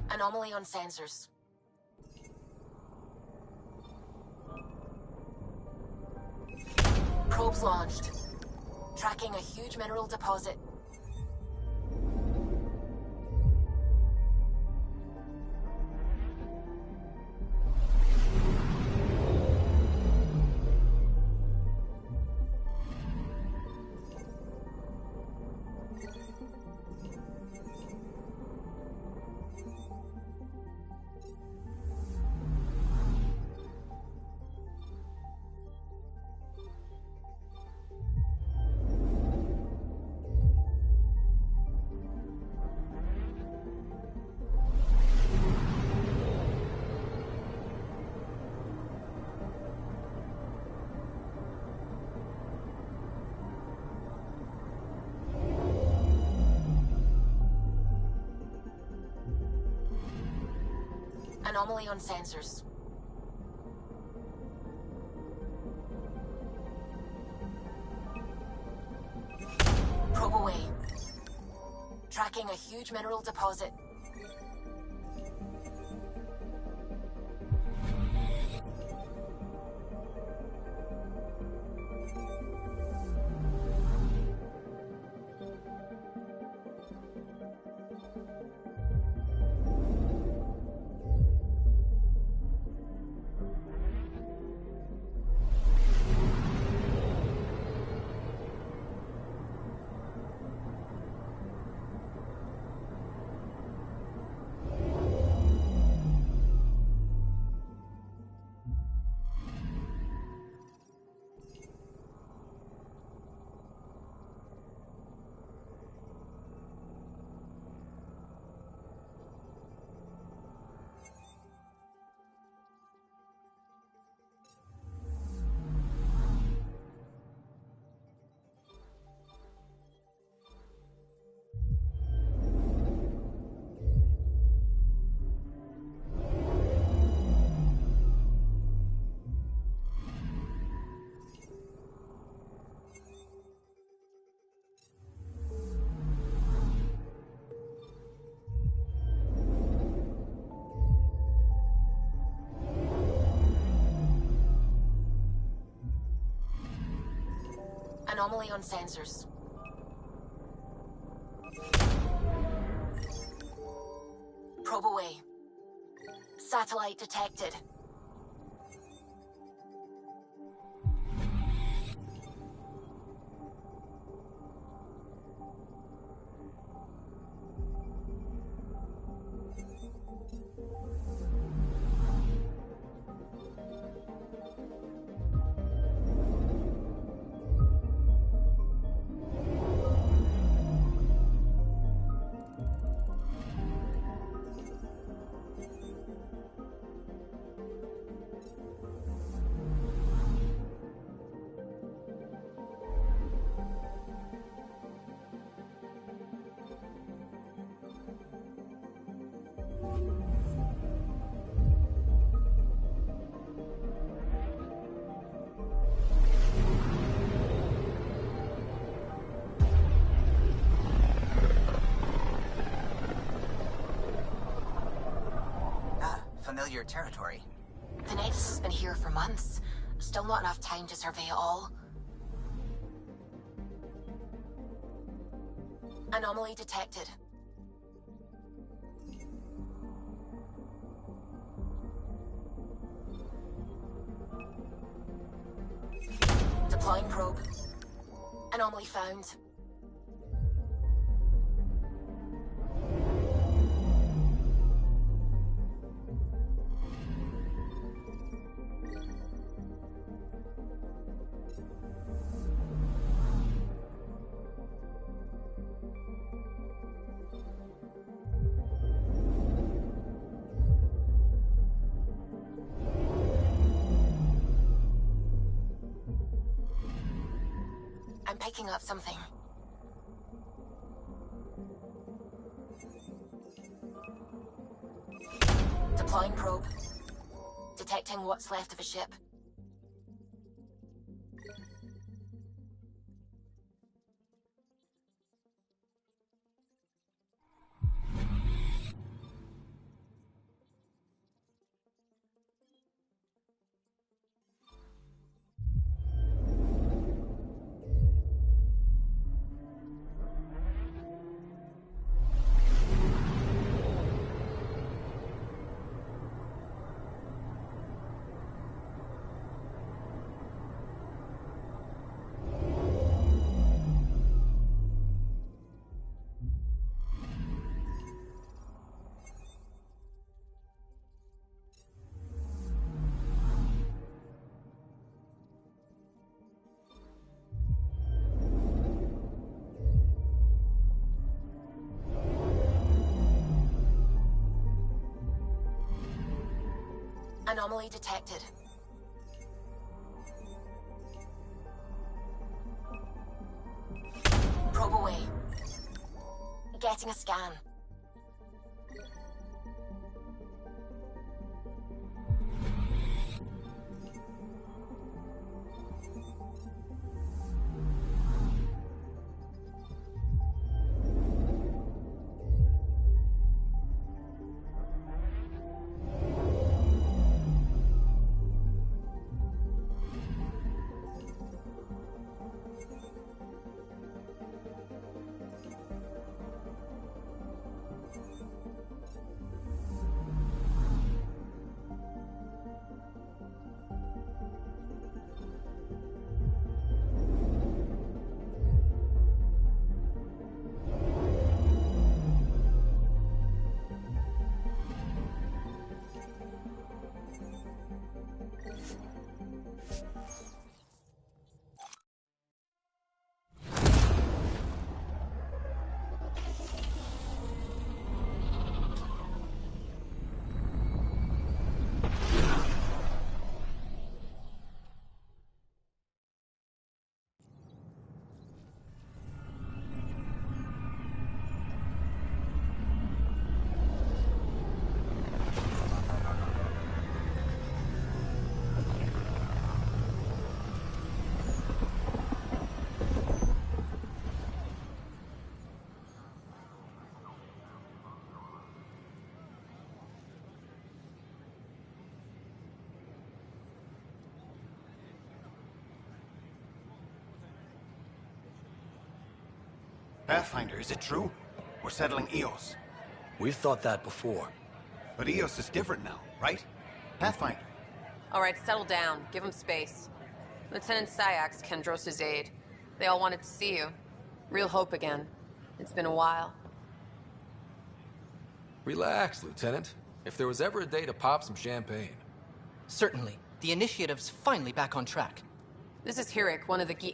Anomaly on sensors. Probes launched. Tracking a huge mineral deposit. Anomaly on sensors. Probe away. Tracking a huge mineral deposit. Anomaly on sensors. Probe away. Satellite detected. Familiar territory. The Nexus has been here for months. Still not enough time to survey it all. Anomaly detected. Deploying probe. Anomaly found. I'm picking up something. Deploying probe. Detecting what's left of a ship. Anomaly detected. Probe away. Getting a scan. Pathfinder, is it true? We're settling Eos. We've thought that before. But Eos is different now, right? Pathfinder. All right, settle down. Give him space. Lieutenant Syax, Kendros' aide. They all wanted to see you. Real hope again. It's been a while. Relax, Lieutenant. If there was ever a day to pop some champagne. Certainly. The initiative's finally back on track. This is Hirik, one of the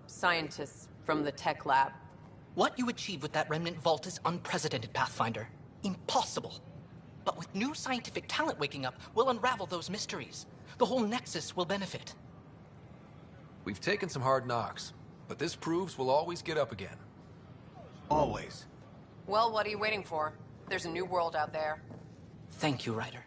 scientists from the tech lab. What you achieved with that remnant vault is unprecedented, Pathfinder. Impossible. But with new scientific talent waking up, we'll unravel those mysteries. The whole Nexus will benefit. We've taken some hard knocks, but this proves we'll always get up again. Always. Well, what are you waiting for? There's a new world out there. Thank you, Ryder.